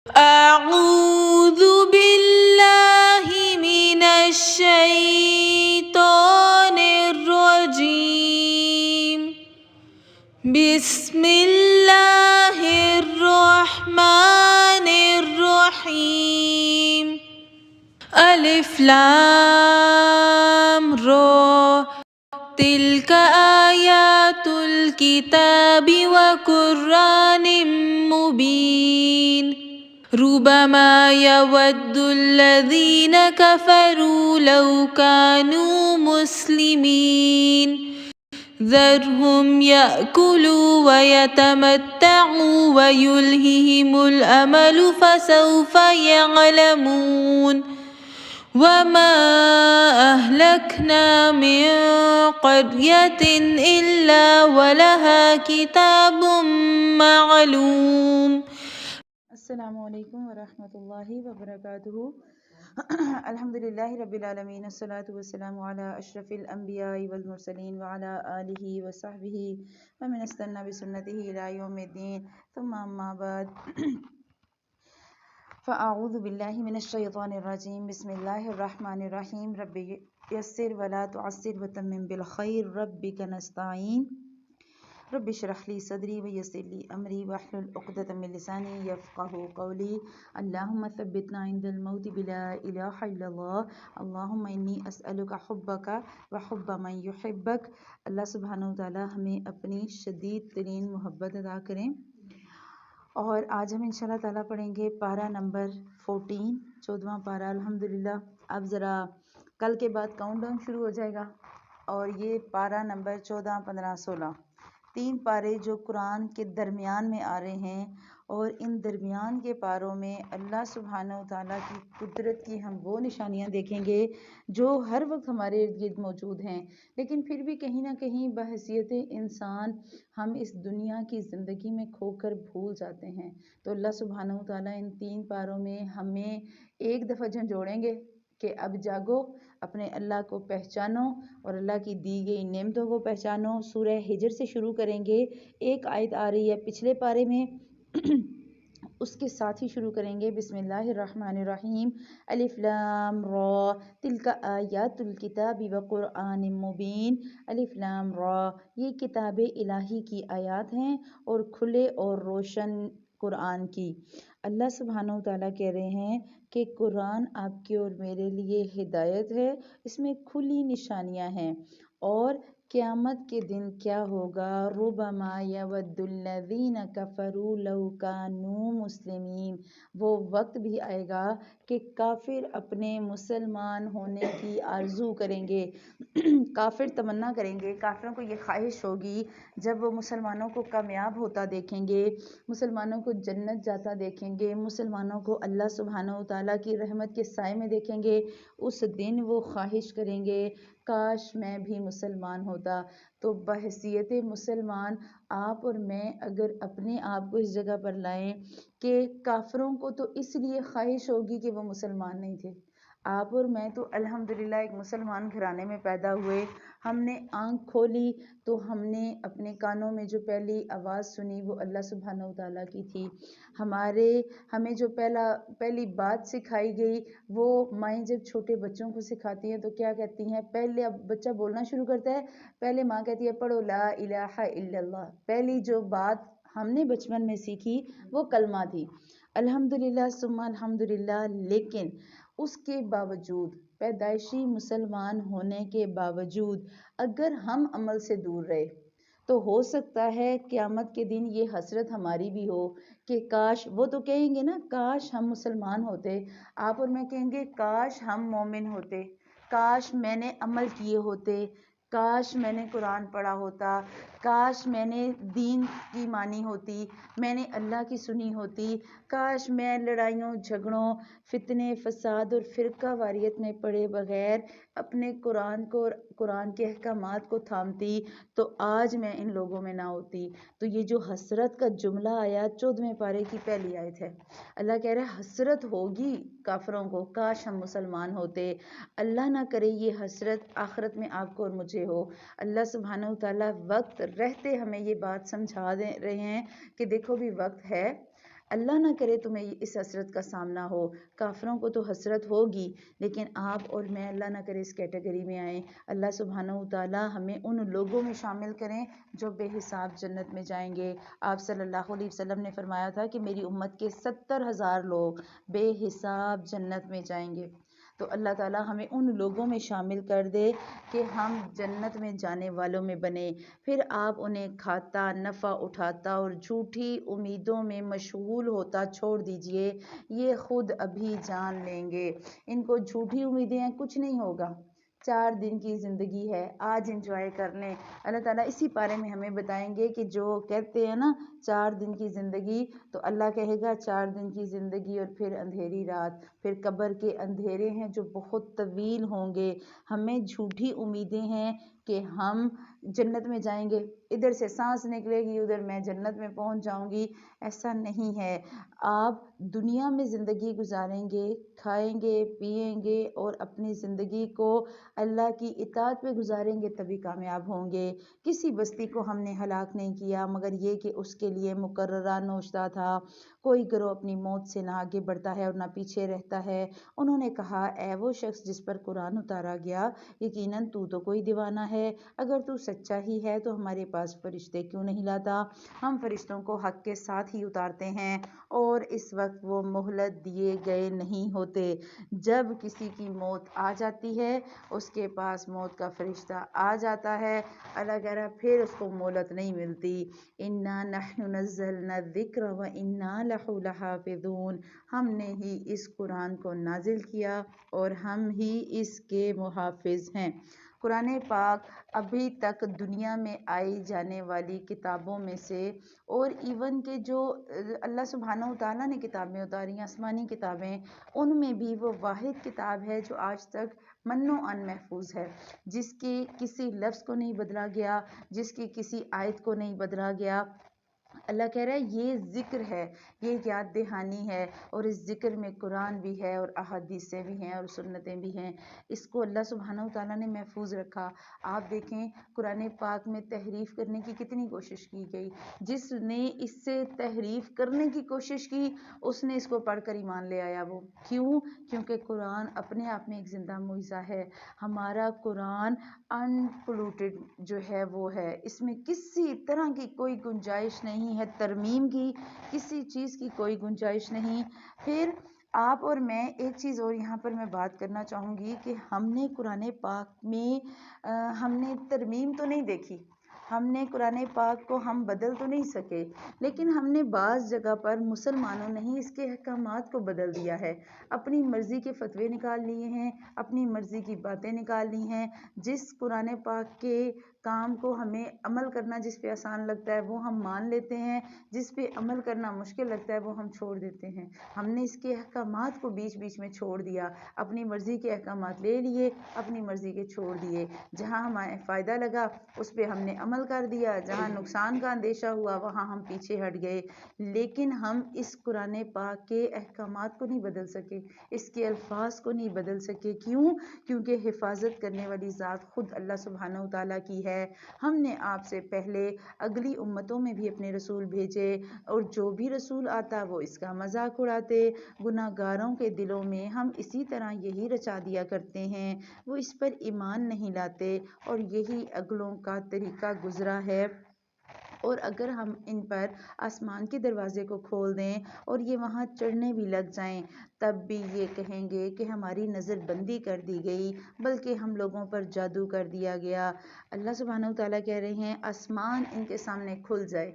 أعوذ بالله من الشيطان الرجيم. بسم الله الرحمن الرحيم. ألف لام را تلك آيات الكتاب وقرآن مبين. ربما يود الذين كفروا لو كانوا مسلمين. ذرهم يأكلوا ويتمتعوا ويلههم الأمل فسوف يعلمون. وما أهلكنا من قرية إلا ولها كتاب معلوم. السلام علیکم ورحمۃ اللہ وبرکاتہ. الحمدللہ رب العالمین، الصلاۃ والسلام علی اشرف الانبیاء والمرسلین وعلی آلہ وصحبہ ومن استنى بسنتہ الی یوم الدین، ثم اما بعد. فاعوذ باللہ من الشیطان الرجیم. بسم اللہ الرحمن الرحیم. رب یسر ولا تعسر وتمم بالخیر. ربک نستعین. رب اشرح لی صدری ویسر لی امری واحلل عقدۃ من لسانی یفقہوا قولی. اللہم ثبتنا عند الموت بلا الہ الا اللہ. اللہم انی اسألک حبک وحب من یحبک. اللہ سبحانہ وتعالی ہمیں اپنی شدید ترین محبت عطا کریں. اور آج ہم انشاءاللہ تعالیٰ پڑھیں گے پارہ نمبر 14، 14واں پارہ. الحمدللہ اب ذرا کل کے بعد کاؤنٹ ڈاؤن شروع ہو جائے گا، اور یہ پارہ نمبر 14، 15، 16 تین پارے جو قرآن کے درمیان میں آ رہے ہیں، اور ان درمیان کے پاروں میں اللہ سبحانہ وتعالیٰ کی قدرت کی ہم وہ نشانیاں دیکھیں گے جو ہر وقت ہمارے ارد گرد موجود ہیں، لیکن پھر بھی کہیں نہ کہیں بحیثیت انسان ہم اس دنیا کی زندگی میں کھو کر بھول جاتے ہیں. تو اللہ سبحانہ وتعالیٰ ان تین پاروں میں ہمیں ایک دفعہ جھنجھوڑیں گے کہ اب جاگو، اپنے اللہ کو پہچانو اور اللہ کی دی گئی نعمتوں کو پہچانو. سورہ ہجر سے شروع کریں گے. ایک آیت آ رہی ہے پچھلے پارے میں، اس کے ساتھ ہی شروع کریں گے. بسم اللہ الرحمن الرحیم. الف لام را تلک آیات الکتاب وقرآن مبین. الف لام را، یہ کتاب الہی کی آیات ہیں اور کھلے اور روشن قرآن کی. اللہ سبحانہ وتعالیٰ کہہ رہے ہیں کہ قرآن آپ کے اور میرے لیے ہدایت ہے، اس میں کھلی نشانیاں ہیں. اور قیامت کے دن کیا ہوگا؟ ربما یود الذین کفروا لو کانوا مسلمین. وہ وقت بھی آئے گا کہ کافر اپنے مسلمان ہونے کی آرزو کریں گے. کافر تمنا کریں گے، کافروں کو یہ خواہش ہوگی جب وہ مسلمانوں کو کامیاب ہوتا دیکھیں گے، مسلمانوں کو جنت جاتا دیکھیں گے، مسلمانوں کو اللہ سبحانہ وتعالیٰ کی رحمت کے سائے میں دیکھیں گے. اس دن وہ خواہش کریں گے کاش میں بھی مسلمان ہوتا. تو بحیثیت مسلمان آپ اور میں اگر اپنے آپ کو اس جگہ پر لائیں کہ کافروں کو تو اس لیے خواہش ہوگی کہ وہ مسلمان نہیں تھے. آپ اور میں تو الحمدللہ ایک مسلمان گھرانے میں پیدا ہوئے. ہم نے آنکھ کھولی تو ہم نے اپنے کانوں میں جو پہلی آواز سنی وہ اللہ سبحانہ وتعالیٰ کی تھی. ہمیں جو پہلی بات سکھائی گئی وہ مائیں جب چھوٹے بچوں کو سکھاتی ہیں تو کیا کہتی ہیں؟ پہلے اب بچہ بولنا شروع کرتا ہے، پہلے ماں کہتی ہے پڑھو لا الہ الا اللہ. پہلی جو بات ہم نے بچپن میں سیکھی وہ کلمہ تھی. الحمدللہ ثم الحمدللہ. لیکن اس کے باوجود، پیدائشی مسلمان ہونے کے باوجود اگر ہم عمل سے دور رہے تو ہو سکتا ہے قیامت کے دن یہ حسرت ہماری بھی ہو کہ کاش، وہ تو کہیں گے نا کاش ہم مسلمان ہوتے، آپ اور میں کہیں گے کاش ہم مومن ہوتے، کاش میں نے عمل کیے ہوتے، کاش میں نے قرآن پڑھا ہوتا، کاش میں نے دین کی مانی ہوتی، میں نے اللہ کی سنی ہوتی، کاش میں لڑائیوں جھگڑوں فتنے فساد اور فرقہ واریت میں پڑے بغیر اپنے قرآن کو اور قرآن کے احکامات کو تھامتی تو آج میں ان لوگوں میں نہ ہوتی. تو یہ جو حسرت کا جملہ آیا 14ویں پارے کی پہلی آیت ہے. اللہ کہہ رہا ہے حسرت ہوگی کافروں کو کاش ہم مسلمان ہوتے. اللہ نہ کرے یہ حسرت آخرت میں آپ کو اور مجھے ہو. اللہ سبحانہ وتعالیٰ وقت رہتے ہمیں یہ بات سمجھا دے رہے ہیں کہ دیکھو بھی وقت ہے، اللہ نہ کرے تمہیں اس حسرت کا سامنا ہو. کافروں کو تو حسرت ہوگی، لیکن آپ اور میں اللہ نہ کرے اس کیٹیگری میں آئیں. اللہ سبحانہ و تعالی ہمیں ان لوگوں میں شامل کریں جو بے حساب جنت میں جائیں گے. آپ صلی اللہ علیہ وسلم نے فرمایا تھا کہ میری امت کے 70,000 لوگ بے حساب جنت میں جائیں گے. تو اللہ تعالی ہمیں ان لوگوں میں شامل کر دے کہ ہم جنت میں جانے والوں میں بنے. پھر آپ انہیں کھاتا، نفع اٹھاتا اور جھوٹی امیدوں میں مشغول ہوتا چھوڑ دیجئے. یہ خود ابھی جان لیں گے. ان کو جھوٹی امیدیں ہیں، کچھ نہیں ہوگا. 4 دن کی زندگی ہے، آج انجوائے کر لیں. اللہ تعالیٰ اسی بارے میں ہمیں بتائیں گے کہ جو کہتے ہیں نا 4 دن کی زندگی، تو اللہ کہے گا 4 دن کی زندگی اور پھر اندھیری رات، پھر قبر کے اندھیرے ہیں جو بہت طویل ہوں گے. ہمیں جھوٹی امیدیں ہیں کہ ہم جنت میں جائیں گے، ادھر سے سانس نکلے گی ادھر میں جنت میں پہنچ جاؤں گی. ایسا نہیں ہے. آپ دنیا میں زندگی گزاریں گے، کھائیں گے، پئیں گے اور اپنی زندگی کو اللہ کی اطاعت پہ گزاریں گے تبھی کامیاب ہوں گے. کسی بستی کو ہم نے ہلاک نہیں کیا مگر یہ کہ اس کے لیے مقررہ نوشتہ تھا. کوئی گروہ اپنی موت سے نہ آگے بڑھتا ہے اور نہ پیچھے رہتا ہے. انہوں نے کہا اے وہ شخص جس پر قرآن اتارا گیا، یقیناً تو کوئی دیوانہ ہے. اگر تو سچا ہی ہے تو ہمارے پاس فرشتے کیوں نہیں لاتا؟ ہم فرشتوں کو حق کے ساتھ ہی اتارتے ہیں اور اس وقت وہ مہلت دیے گئے نہیں ہوتے. جب کسی کی موت آ جاتی ہے، اس کے پاس موت کا فرشتہ آ جاتا ہے، اللہ کہہ رہا ہے پھر اس کو مہلت نہیں ملتی. اِنَّا نَحْنُ نَزَّلْنَا الذِّكْرَ وَإِنَّا لَهُ لَحَافِظُونَ. ہم نے ہی اس قرآن کو نازل کیا اور ہم ہی اس کے محافظ ہیں. قرآن پاک ابھی تک دنیا میں آئی جانے والی کتابوں میں سے، اور ایون کہ جو اللہ سبحانہ و تعالیٰ نے کتابیں اتاری ہیں، آسمانی کتابیں، ان میں بھی وہ واحد کتاب ہے جو آج تک من و عن محفوظ ہے، جس کے کسی لفظ کو نہیں بدلا گیا، جس کی کسی آیت کو نہیں بدلا گیا. اللہ کہہ رہا ہے یہ ذکر ہے، یہ یاد دہانی ہے، اور اس ذکر میں قرآن بھی ہے اور احادیثیں بھی ہیں اور سنتیں بھی ہیں. اس کو اللہ سبحانہ و تعالیٰ نے محفوظ رکھا. آپ دیکھیں قرآن پاک میں تحریف کرنے کی کتنی کوشش کی گئی. جس نے اس سے تحریف کرنے کی کوشش کی اس نے اس کو پڑھ کر ایمان لے آیا. وہ کیوں؟ کیونکہ قرآن اپنے آپ میں ایک زندہ معجزہ ہے. ہمارا قرآن ان پولوٹڈ جو ہے وہ ہے، اس میں کسی طرح کی کوئی گنجائش نہیں ہے ترمیم کی، کسی چیز کی کوئی گنجائش نہیں. پھر آپ اور میں ایک چیز اور یہاں پر میں بات کرنا چاہوں گی کہ ہم نے قرآن پاک میں ہم نے ترمیم تو نہیں دیکھی، ہم نے قرآن پاک کو ہم بدل تو نہیں سکے، لیکن ہم نے بعض جگہ پر مسلمانوں نے ہی اس کے احکامات کو بدل دیا ہے. اپنی مرضی کے فتوے نکال لیے ہیں، اپنی مرضی کی باتیں نکال لی ہیں. جس قرآن پاک کے کام کو ہمیں عمل کرنا جس پہ آسان لگتا ہے وہ ہم مان لیتے ہیں، جس پہ عمل کرنا مشکل لگتا ہے وہ ہم چھوڑ دیتے ہیں. ہم نے اس کے احکامات کو بیچ بیچ میں چھوڑ دیا، اپنی مرضی کے احکامات لے لیے، اپنی مرضی کے چھوڑ دیے. جہاں ہمیں فائدہ لگا اس پہ ہم نے عمل کر دیا، جہاں نقصان کا اندیشہ ہوا وہاں ہم پیچھے ہٹ گئے. لیکن ہم اس قرآن پاک کے احکامات کو نہیں بدل سکے، اس کے الفاظ کو نہیں بدل سکے. کیوں؟ کیونکہ حفاظت کرنے والی ذات خود اللہ سبحانہ و تعالیٰ کی ہے. ہم نے آپ سے پہلے اگلی امتوں میں بھی اپنے رسول بھیجے، اور جو بھی رسول آتا وہ اس کا مذاق اڑاتے. گناہ گاروں کے دلوں میں ہم اسی طرح یہی رچا دیا کرتے ہیں، وہ اس پر ایمان نہیں لاتے، اور یہی اگلوں کا طریقہ گزرا ہے. اور اگر ہم ان پر آسمان کے دروازے کو کھول دیں اور یہ وہاں چڑھنے بھی لگ جائیں تب بھی یہ کہیں گے کہ ہماری نظر بندی کر دی گئی، بلکہ ہم لوگوں پر جادو کر دیا گیا. اللہ سبحانہ و تعالیٰ کہہ رہے ہیں آسمان ان کے سامنے کھل جائے،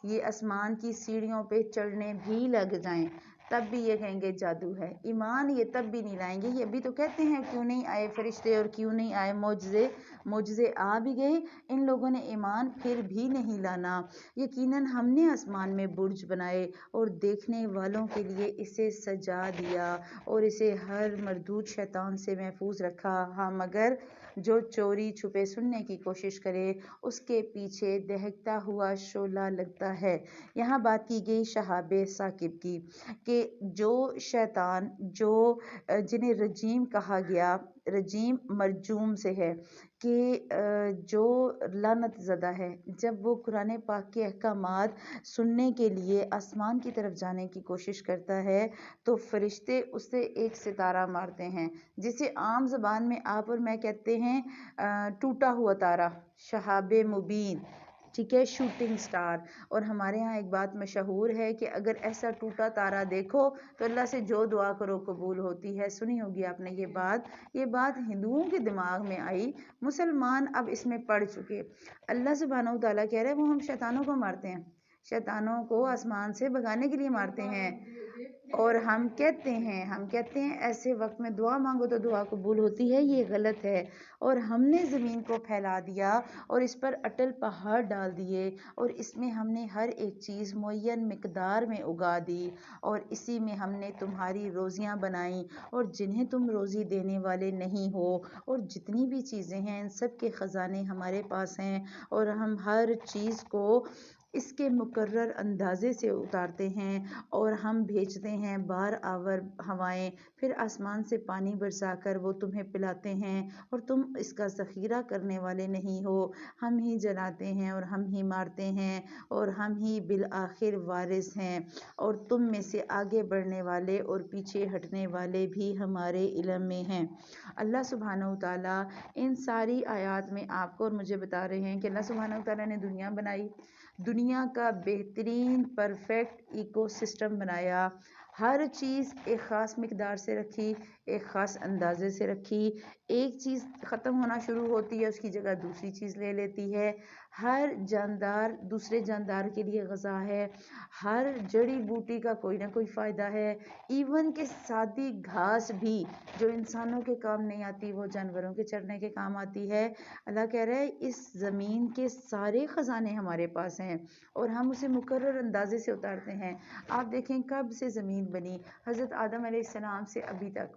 یہ آسمان کی سیڑھیوں پہ چڑھنے بھی لگ جائیں تب بھی یہ کہیں گے جادو ہے. ایمان یہ تب بھی نہیں لائیں گے. یہ ابھی تو کہتے ہیں کیوں نہیں آئے فرشتے اور کیوں نہیں آئے معجزے. معجزے آ بھی گئے، ان لوگوں نے ایمان پھر بھی نہیں لانا. یقیناً ہم نے آسمان میں برج بنائے اور دیکھنے والوں کے لیے اسے سجا دیا اور اسے ہر مردود شیطان سے محفوظ رکھا. ہاں مگر جو چوری چھپے سننے کی کوشش کرے اس کے پیچھے دہکتا ہوا شعلہ لگتا ہے. یہاں بات کی گئی شہاب ثاقب کی کہ جو شیطان جنہیں رجیم کہا گیا، رجیم مرجوم سے ہے کہ جو لعنت زدہ ہے جب وہ قرآن پاک کے احکامات سننے کے لیے آسمان کی طرف جانے کی کوشش کرتا ہے تو فرشتے اسے ایک ستارہ مارتے ہیں، جسے عام زبان میں آپ اور میں کہتے ہیں ٹوٹا ہوا تارا، شہاب مبین، ٹھیک ہے، شوٹنگ سٹار۔ اور ہمارے ہاں ایک بات مشہور ہے کہ اگر ایسا ٹوٹا تارا دیکھو تو اللہ سے جو دعا کرو قبول ہوتی ہے۔ سنی ہوگی آپ نے یہ بات ہندوؤں کے دماغ میں آئی، مسلمان اب اس میں پڑ چکے۔ اللہ سبحانہ و تعالیٰ کہہ رہے ہیں وہ ہم شیطانوں کو مارتے ہیں، شیطانوں کو آسمان سے بھگانے کے لیے مارتے ہیں، اور ہم کہتے ہیں ایسے وقت میں دعا مانگو تو دعا قبول ہوتی ہے، یہ غلط ہے۔ اور ہم نے زمین کو پھیلا دیا اور اس پر اٹل پہاڑ ڈال دیے، اور اس میں ہم نے ہر ایک چیز معین مقدار میں اگا دی، اور اسی میں ہم نے تمہاری روزیاں بنائیں اور جنہیں تم روزی دینے والے نہیں ہو، اور جتنی بھی چیزیں ہیں ان سب کے خزانے ہمارے پاس ہیں، اور ہم ہر چیز کو اس کے مقرر اندازے سے اتارتے ہیں، اور ہم بھیجتے ہیں بار آور ہوائیں، پھر آسمان سے پانی برسا کر وہ تمہیں پلاتے ہیں، اور تم اس کا ذخیرہ کرنے والے نہیں ہو۔ ہم ہی جلاتے ہیں اور ہم ہی مارتے ہیں، اور ہم ہی بالآخر وارث ہیں، اور تم میں سے آگے بڑھنے والے اور پیچھے ہٹنے والے بھی ہمارے علم میں ہیں۔ اللہ سبحانہ و تعالیٰ ان ساری آیات میں آپ کو اور مجھے بتا رہے ہیں کہ اللہ سبحانہ و تعالیٰ نے دنیا بنائی، دنیا کا بہترین پرفیکٹ ایکو سسٹم بنایا، ہر چیز ایک خاص مقدار سے رکھی، ایک خاص اندازے سے رکھی، ایک چیز ختم ہونا شروع ہوتی ہے اس کی جگہ دوسری چیز لے لیتی ہے، ہر جاندار دوسرے جاندار کے لیے غذا ہے، ہر جڑی بوٹی کا کوئی نہ کوئی فائدہ ہے، ایون کہ سادی گھاس بھی جو انسانوں کے کام نہیں آتی وہ جانوروں کے چرنے کے کام آتی ہے۔ اللہ کہہ رہا ہے اس زمین کے سارے خزانے ہمارے پاس ہیں، اور ہم اسے مقرر اندازے سے اتارتے ہیں۔ آپ دیکھیں کب سے زمین بنی، حضرت آدم علیہ السلام سے ابھی تک،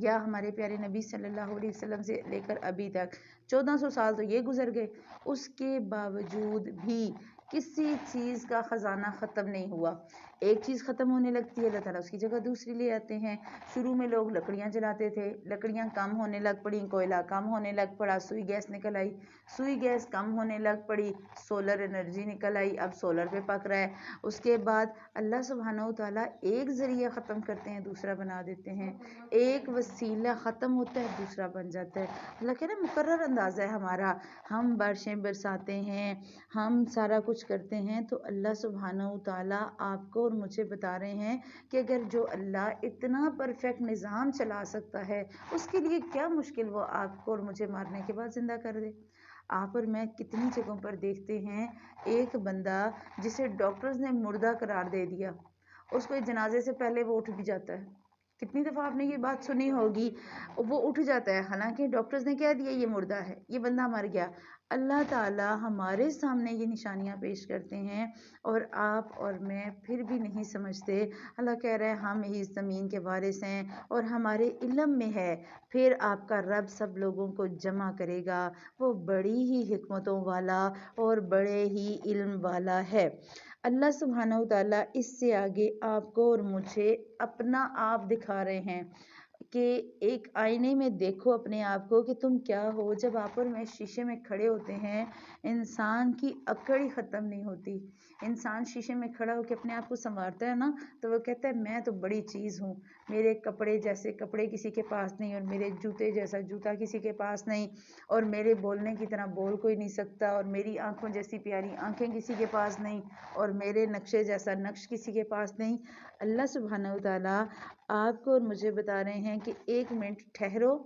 یا ہمارے پیارے نبی صلی اللہ علیہ وسلم سے لے کر ابھی تک 1400 سال تو یہ گزر گئے، اس کے باوجود بھی کسی چیز کا خزانہ ختم نہیں ہوا۔ ایک چیز ختم ہونے لگتی ہے اللہ تعالیٰ اس کی جگہ دوسری لے آتے ہیں۔ شروع میں لوگ لکڑیاں جلاتے تھے، لکڑیاں کم ہونے لگ پڑی، کوئلہ کم ہونے لگ پڑا، سوئی گیس نکل آئی، سوئی گیس کم ہونے لگ پڑی، سولر انرجی نکل آئی، اب سولر پہ پک رہا ہے۔ اس کے بعد اللہ سبحانہ و تعالیٰ ایک ذریعہ ختم کرتے ہیں دوسرا بنا دیتے ہیں، ایک وسیلہ ختم ہوتا ہے دوسرا بن جاتا ہے۔ اللہ کہہ رہا ہے مقرر اندازہ ہے ہمارا، ہم بارشیں برساتے ہیں، ہم سارا کچھ کرتے ہیں، تو اللہ سبحانہ و تعالیٰ آپ کو اور مجھے بتا رہے ہیں کہ اگر جو اللہ اتنا پرفیکٹ نظام چلا سکتا ہے اس کے لیے کیا مشکل وہ آپ کو اور مجھے مارنے کے بعد زندہ کر دے۔ آپ اور میں کتنی جگہوں پر دیکھتے ہیں ایک بندہ جسے ڈاکٹرز نے مردہ قرار دے دیا، اس کو جنازے سے پہلے وہ اٹھ بھی جاتا ہے۔ کتنی دفعہ آپ نے یہ بات سنی ہوگی، وہ اٹھ جاتا ہے حالانکہ ڈاکٹرز نے کہہ دیا یہ مردہ ہے، یہ بندہ مر گیا۔ اللہ تعالیٰ ہمارے سامنے یہ نشانیاں پیش کرتے ہیں اور آپ اور میں پھر بھی نہیں سمجھتے۔ اللہ کہہ رہے ہیں ہم ہی اس زمین کے وارث ہیں اور ہمارے علم میں ہے، پھر آپ کا رب سب لوگوں کو جمع کرے گا، وہ بڑی ہی حکمتوں والا اور بڑے ہی علم والا ہے۔ اللہ سبحانہ و تعالیٰ اس سے آگے آپ کو اور مجھے اپنا آپ دکھا رہے ہیں کہ ایک آئینے میں دیکھو اپنے آپ کو کہ تم کیا ہو۔ جب آپ اور میں شیشے میں کھڑے ہوتے ہیں انسان کی اکڑ ہی ختم نہیں ہوتی۔ انسان شیشے میں کھڑا ہو کے اپنے آپ کو سنوارتا ہے نا تو وہ کہتا ہے میں تو بڑی چیز ہوں، میرے کپڑے جیسے کپڑے کسی کے پاس نہیں، اور میرے جوتے جیسا جوتا کسی کے پاس نہیں، اور میرے بولنے کی طرح بول کوئی نہیں سکتا، اور میری آنکھوں جیسی پیاری آنکھیں کسی کے پاس نہیں، اور میرے نقشے جیسا نقش کسی کے پاس نہیں۔ اللہ سبحانہ و تعالیٰ آپ کو اور مجھے بتا رہے ہیں کہ ایک منٹ ٹھہرو،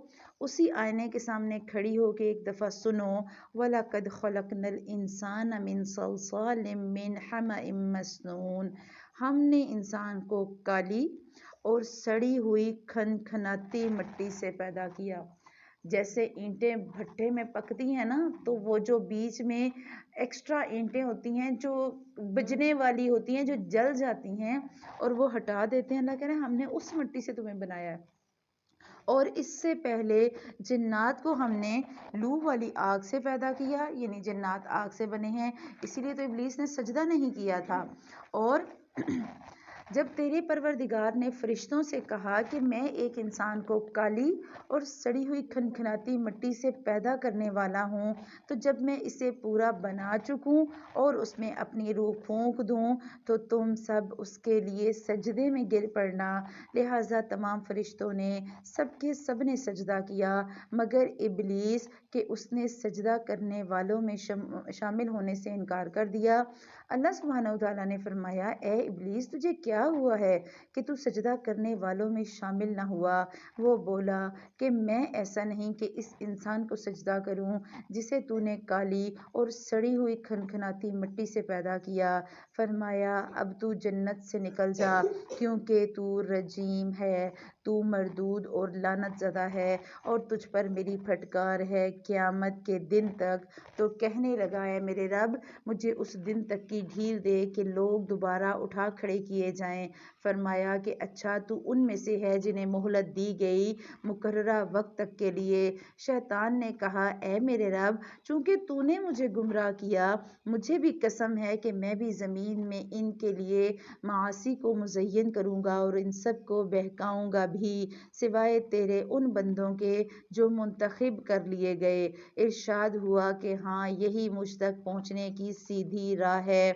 اسی آئینے کے سامنے کھڑی ہو کے ایک دفعہ سنو، وَلَقَدْ خَلَقْنَا الْإِنسَانَ مِنْ صَلْصَالٍ مِّنْ حَمَإٍ مَّسْنُونٍ، ہم نے انسان کو کالی اور سڑی ہوئی کھنکھناتی مٹی سے پیدا کیا۔ جیسے اینٹیں بھٹے میں پکتی ہیں نا تو وہ جو بیچ میں ایکسٹرا اینٹیں ہوتی ہیں جو بجنے والی ہوتی ہیں جو جل جاتی ہیں اور وہ ہٹا دیتے ہیں، اللہ کہہ رہے ہیں ہم نے اس مٹی سے تمہیں بنایا ہے۔ اور اس سے پہلے جنات کو ہم نے لو والی آگ سے پیدا کیا، یعنی جنات آگ سے بنے ہیں، اسی لیے تو ابلیس نے سجدہ نہیں کیا تھا۔ اور جب تیرے پروردگار نے فرشتوں سے کہا کہ میں ایک انسان کو کالی اور سڑی ہوئی کھنکھناتی مٹی سے پیدا کرنے والا ہوں، تو جب میں اسے پورا بنا چکوں اور اس میں اپنی روح پھونک دوں تو تم سب اس کے لیے سجدے میں گر پڑنا۔ لہٰذا تمام فرشتوں نے سب نے سجدہ کیا مگر ابلیس کہ اس نے سجدہ کرنے والوں میں شامل ہونے سے انکار کر دیا۔ اللہ سبحانہ وتعالیٰ نے فرمایا، اے ابلیس تجھے کیا ہوا ہے کہ تو سجدہ کرنے والوں میں شامل نہ ہوا؟ وہ بولا کہ میں ایسا نہیں کہ اس انسان کو سجدہ کروں جسے تو نے کالی اور سڑی ہوئی کھنکھناتی مٹی سے پیدا کیا۔ فرمایا، اب تو جنت سے نکل جا کیونکہ تو رجیم ہے، تو مردود اور لعنت زدہ ہے اور تجھ پر میری پھٹکار ہے قیامت کے دن تک۔ تو کہنے لگا، اے میرے رب مجھے اس دن تک کی ڈھیل دے کہ لوگ دوبارہ اٹھا کھڑے کیے جائیں۔ فرمایا کہ اچھا تو ان میں سے ہے جنہیں مہلت دی گئی مقررہ وقت تک کے لیے۔ شیطان نے کہا، اے میرے رب چونکہ تو نے مجھے گمراہ کیا، مجھے بھی قسم ہے کہ میں بھی زمین میں ان کے لیے معاصی کو مزین کروں گا اور ان سب کو بہکاؤں گا بھی سوائے تیرے ان بندوں کے جو منتخب کر لیے گئے۔ ارشاد ہوا کہ ہاں یہی مجھ تک پہنچنے کی سیدھی راہ ہے۔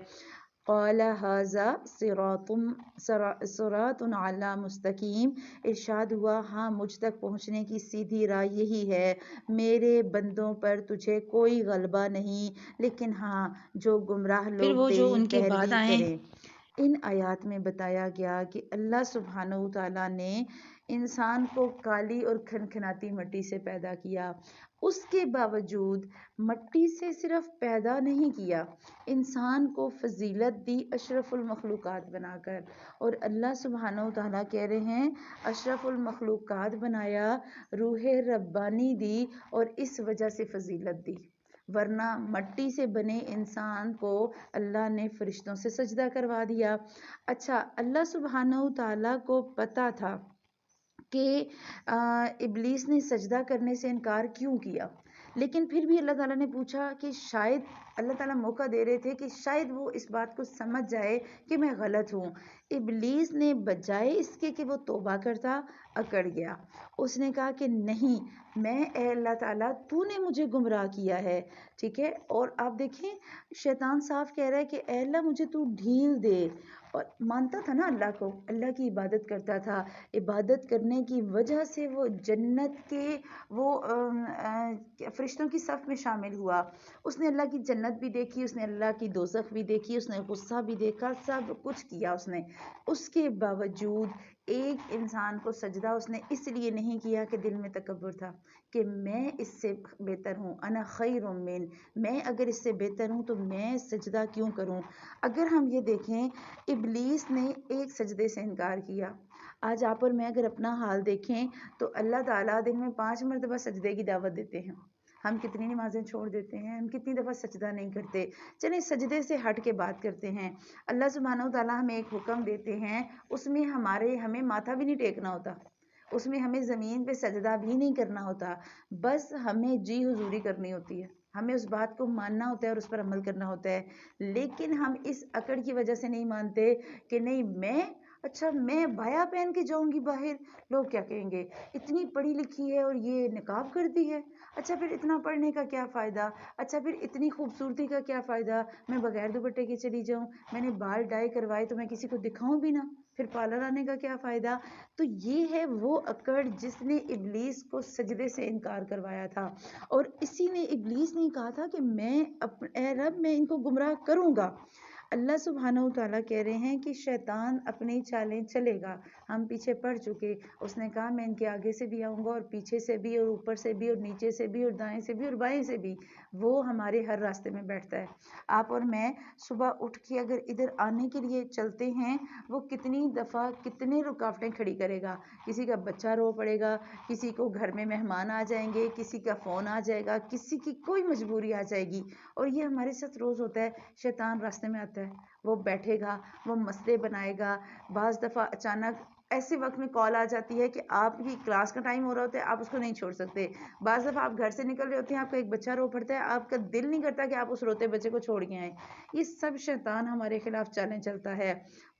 قال ھذا صراط علی مستقیم۔ ارشاد ہوا، ہاں مجھ تک پہنچنے کی سیدھی راہ یہی ہے، میرے بندوں پر تجھے کوئی غلبہ نہیں، لیکن ہاں جو گمراہ لوگ تیری پیروی کریں۔ ان آیات میں بتایا گیا کہ اللہ سبحانہ وتعالیٰ نے انسان کو کالی اور کھنکھناتی مٹی سے پیدا کیا، اس کے باوجود مٹی سے صرف پیدا نہیں کیا، انسان کو فضیلت دی اشرف المخلوقات بنا کر۔ اور اللہ سبحانہ وتعالیٰ کہہ رہے ہیں اشرف المخلوقات بنایا، روح ربانی دی اور اس وجہ سے فضیلت دی، ورنہ مٹی سے بنے انسان کو اللہ نے فرشتوں سے سجدہ کروا دیا۔ اچھا، اللہ سبحانہ وتعالیٰ کو پتہ تھا کہ ابلیس نے سجدہ کرنے سے انکار کیوں کیا، لیکن پھر بھی اللہ تعالیٰ نے پوچھا کہ شاید اللہ تعالیٰ موقع دے رہے تھے کہ شاید وہ اس بات کو سمجھ جائے کہ میں غلط ہوں۔ ابلیس نے بجائے اس کے کہ وہ توبہ کرتا، اکڑ گیا۔ اس نے کہا کہ نہیں، میں اے اللہ تعالیٰ تو نے مجھے گمراہ کیا ہے، ٹھیک ہے۔ اور آپ دیکھیں شیطان صاف کہہ رہا ہے کہ اے اللہ مجھے تو ڈھیل دے، اور مانتا تھا نا اللہ کو، اللہ کی عبادت کرتا تھا، عبادت کرنے کی وجہ سے وہ جنت کے وہ فرشتوں کی صف میں شامل ہوا۔ اس نے اللہ کی جنت بھی دیکھی، اس نے اللہ کی دوزخ بھی دیکھی، اس نے غصہ بھی دیکھا، سب کچھ کیا اس نے۔ اس کے باوجود ایک انسان کو سجدہ اس نے اس لیے نہیں کیا کہ دل میں تکبر تھا کہ میں اس سے بہتر ہوں، انا خیر من، میں اگر اس سے بہتر ہوں تو میں سجدہ کیوں کروں۔ اگر ہم یہ دیکھیں ابلیس نے ایک سجدے سے انکار کیا۔ آج آپ اور میں اگر اپنا حال دیکھیں تو اللہ تعالیٰ دن میں 5 مرتبہ سجدے کی دعوت دیتے ہیں، ہم کتنی نمازیں چھوڑ دیتے ہیں، ہم کتنی دفعہ سجدہ نہیں کرتے۔ چلیں سجدے سے ہٹ کے بات کرتے ہیں۔ اللہ سبحانہ وتعالیٰ ہمیں ایک حکم دیتے ہیں، اس میں ہمیں ماتھا بھی نہیں ٹیکنا ہوتا، اس میں ہمیں زمین پہ سجدہ بھی نہیں کرنا ہوتا، بس ہمیں جی حضوری کرنی ہوتی ہے، ہمیں اس بات کو ماننا ہوتا ہے اور اس پر عمل کرنا ہوتا ہے۔ لیکن ہم اس اکڑ کی وجہ سے نہیں مانتے کہ نہیں میں بایا پہن کے جاؤں گی باہر، لوگ کیا کہیں گے، اتنی پڑھی لکھی ہے اور یہ نقاب کرتی ہے، اچھا پھر اتنا پڑھنے کا کیا فائدہ، اچھا پھر اتنی خوبصورتی کا کیا فائدہ، میں بغیر دوپٹے کے چلی جاؤں، میں نے بال ڈائی کروائے تو میں کسی کو دکھاؤں بھی نہ، پھر پارلر آنے کا کیا فائدہ۔ تو یہ ہے وہ اکڑ جس نے ابلیس کو سجدے سے انکار کروایا تھا، اور اسی نے ابلیس نے کہا تھا کہ اے رب میں ان کو گمراہ کروں گا۔ اللہ سبحانہ وتعالیٰ کہہ رہے ہیں کہ شیطان اپنی چالیں چلے گا، ہم پیچھے پڑ چکے، اس نے کہا میں ان کے آگے سے بھی آؤں گا اور پیچھے سے بھی اور اوپر سے بھی اور نیچے سے بھی اور دائیں سے بھی اور بائیں سے بھی، وہ ہمارے ہر راستے میں بیٹھتا ہے۔ آپ اور میں صبح اٹھ کے اگر ادھر آنے کے لیے چلتے ہیں، وہ کتنی دفعہ کتنے رکاوٹیں کھڑی کرے گا، کسی کا بچہ رو پڑے گا، کسی کو گھر میں مہمان آ جائیں گے، کسی کا فون آ جائے گا، کسی کی کوئی مجبوری آ جائے گی، اور یہ ہمارے ساتھ روز ہوتا ہے۔ شیطان راستے میں آتا ہے، وہ بیٹھے گا، وہ مسئلے بنائے گا، بعض دفعہ اچانک ایسے وقت میں کال آ جاتی ہے کہ آپ کی کلاس کا ٹائم ہو رہا ہوتا ہے، آپ اس کو نہیں چھوڑ سکتے، بعض دفعہ آپ گھر سے نکل رہے ہوتے ہیں، آپ کا ایک بچہ رو پڑتا ہے، آپ کا دل نہیں کرتا کہ آپ اس روتے بچے کو چھوڑ کے آئیں۔ یہ سب شیطان ہمارے خلاف چالیں چلتا ہے،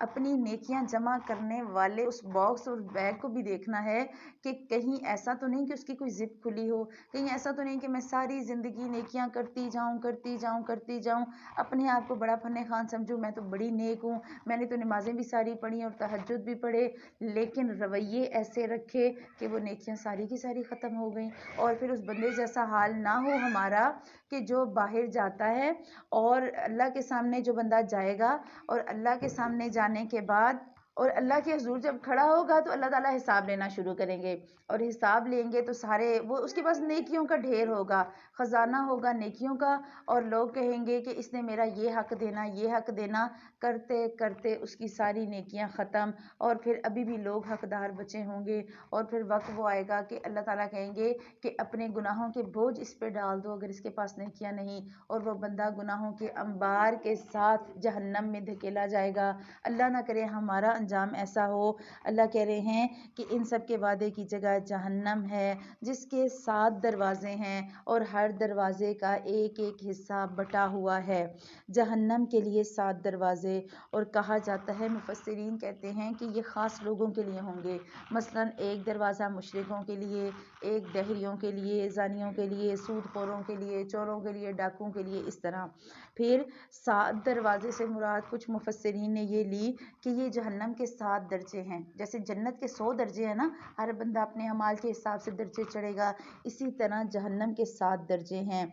اپنی نیکیاں جمع کرنے والے اس باکس اور بیگ کو بھی دیکھنا ہے کہ کہیں ایسا تو نہیں کہ اس کی کوئی زپ کھلی ہو، کہیں ایسا تو نہیں کہ میں ساری زندگی نیکیاں کرتی جاؤں، اپنے آپ کو بڑا فن خان سمجھوں، میں تو بڑی نیک ہوں، میں نے تو نمازیں بھی ساری پڑھی اور تہجد بھی پڑھے، لیکن رویے ایسے رکھے کہ وہ نیکیاں ساری کی ساری ختم ہو گئیں، اور پھر اس بندے جیسا حال نہ ہو ہمارا کہ جو باہر جاتا ہے اور اللہ کے سامنے جو بندہ جائے گا اور اللہ کے سامنے جانے کے بعد اور اللہ کے حضور جب کھڑا ہوگا تو اللہ تعالیٰ حساب لینا شروع کریں گے، اور حساب لیں گے تو سارے وہ اس کے پاس نیکیوں کا ڈھیر ہوگا، خزانہ ہوگا نیکیوں کا، اور لوگ کہیں گے کہ اس نے میرا یہ حق دینا، کرتے کرتے اس کی ساری نیکیاں ختم، اور پھر ابھی بھی لوگ حقدار بچے ہوں گے، اور پھر وقت وہ آئے گا کہ اللہ تعالیٰ کہیں گے کہ اپنے گناہوں کے بوجھ اس پہ ڈال دو اگر اس کے پاس نیکیاں نہیں، اور وہ بندہ گناہوں کے انبار کے ساتھ جہنم میں دھکیلا جائے گا۔ اللہ نہ کرے ہمارا انجام ایسا ہو۔ اللہ کہہ رہے ہیں کہ ان سب کے وعدے کی جگہ جہنم ہے جس کے 7 دروازے ہیں اور ہر دروازے کا ایک ایک حصہ بٹا ہوا ہے۔ جہنم کے لیے 7 دروازے، اور کہا جاتا ہے، مفسرین کہتے ہیں کہ یہ خاص لوگوں کے لیے ہوں گے، مثلا ایک دروازہ مشرکوں کے لیے، ایک دہریوں کے لیے، زانیوں کے لیے، سود خوروں کے لیے، چوروں کے لیے، ڈاکوؤں کے لیے، اس طرح۔ پھر 7 دروازے سے مراد کچھ مفسرین نے یہ لی کہ یہ جہنم کے 7 درجے ہیں، جیسے جنت کے 100 درجے ہیں نا، ہر بندہ اپنے اعمال کے حساب سے درجے چڑھے گا، اسی طرح جہنم کے 7 درجے ہیں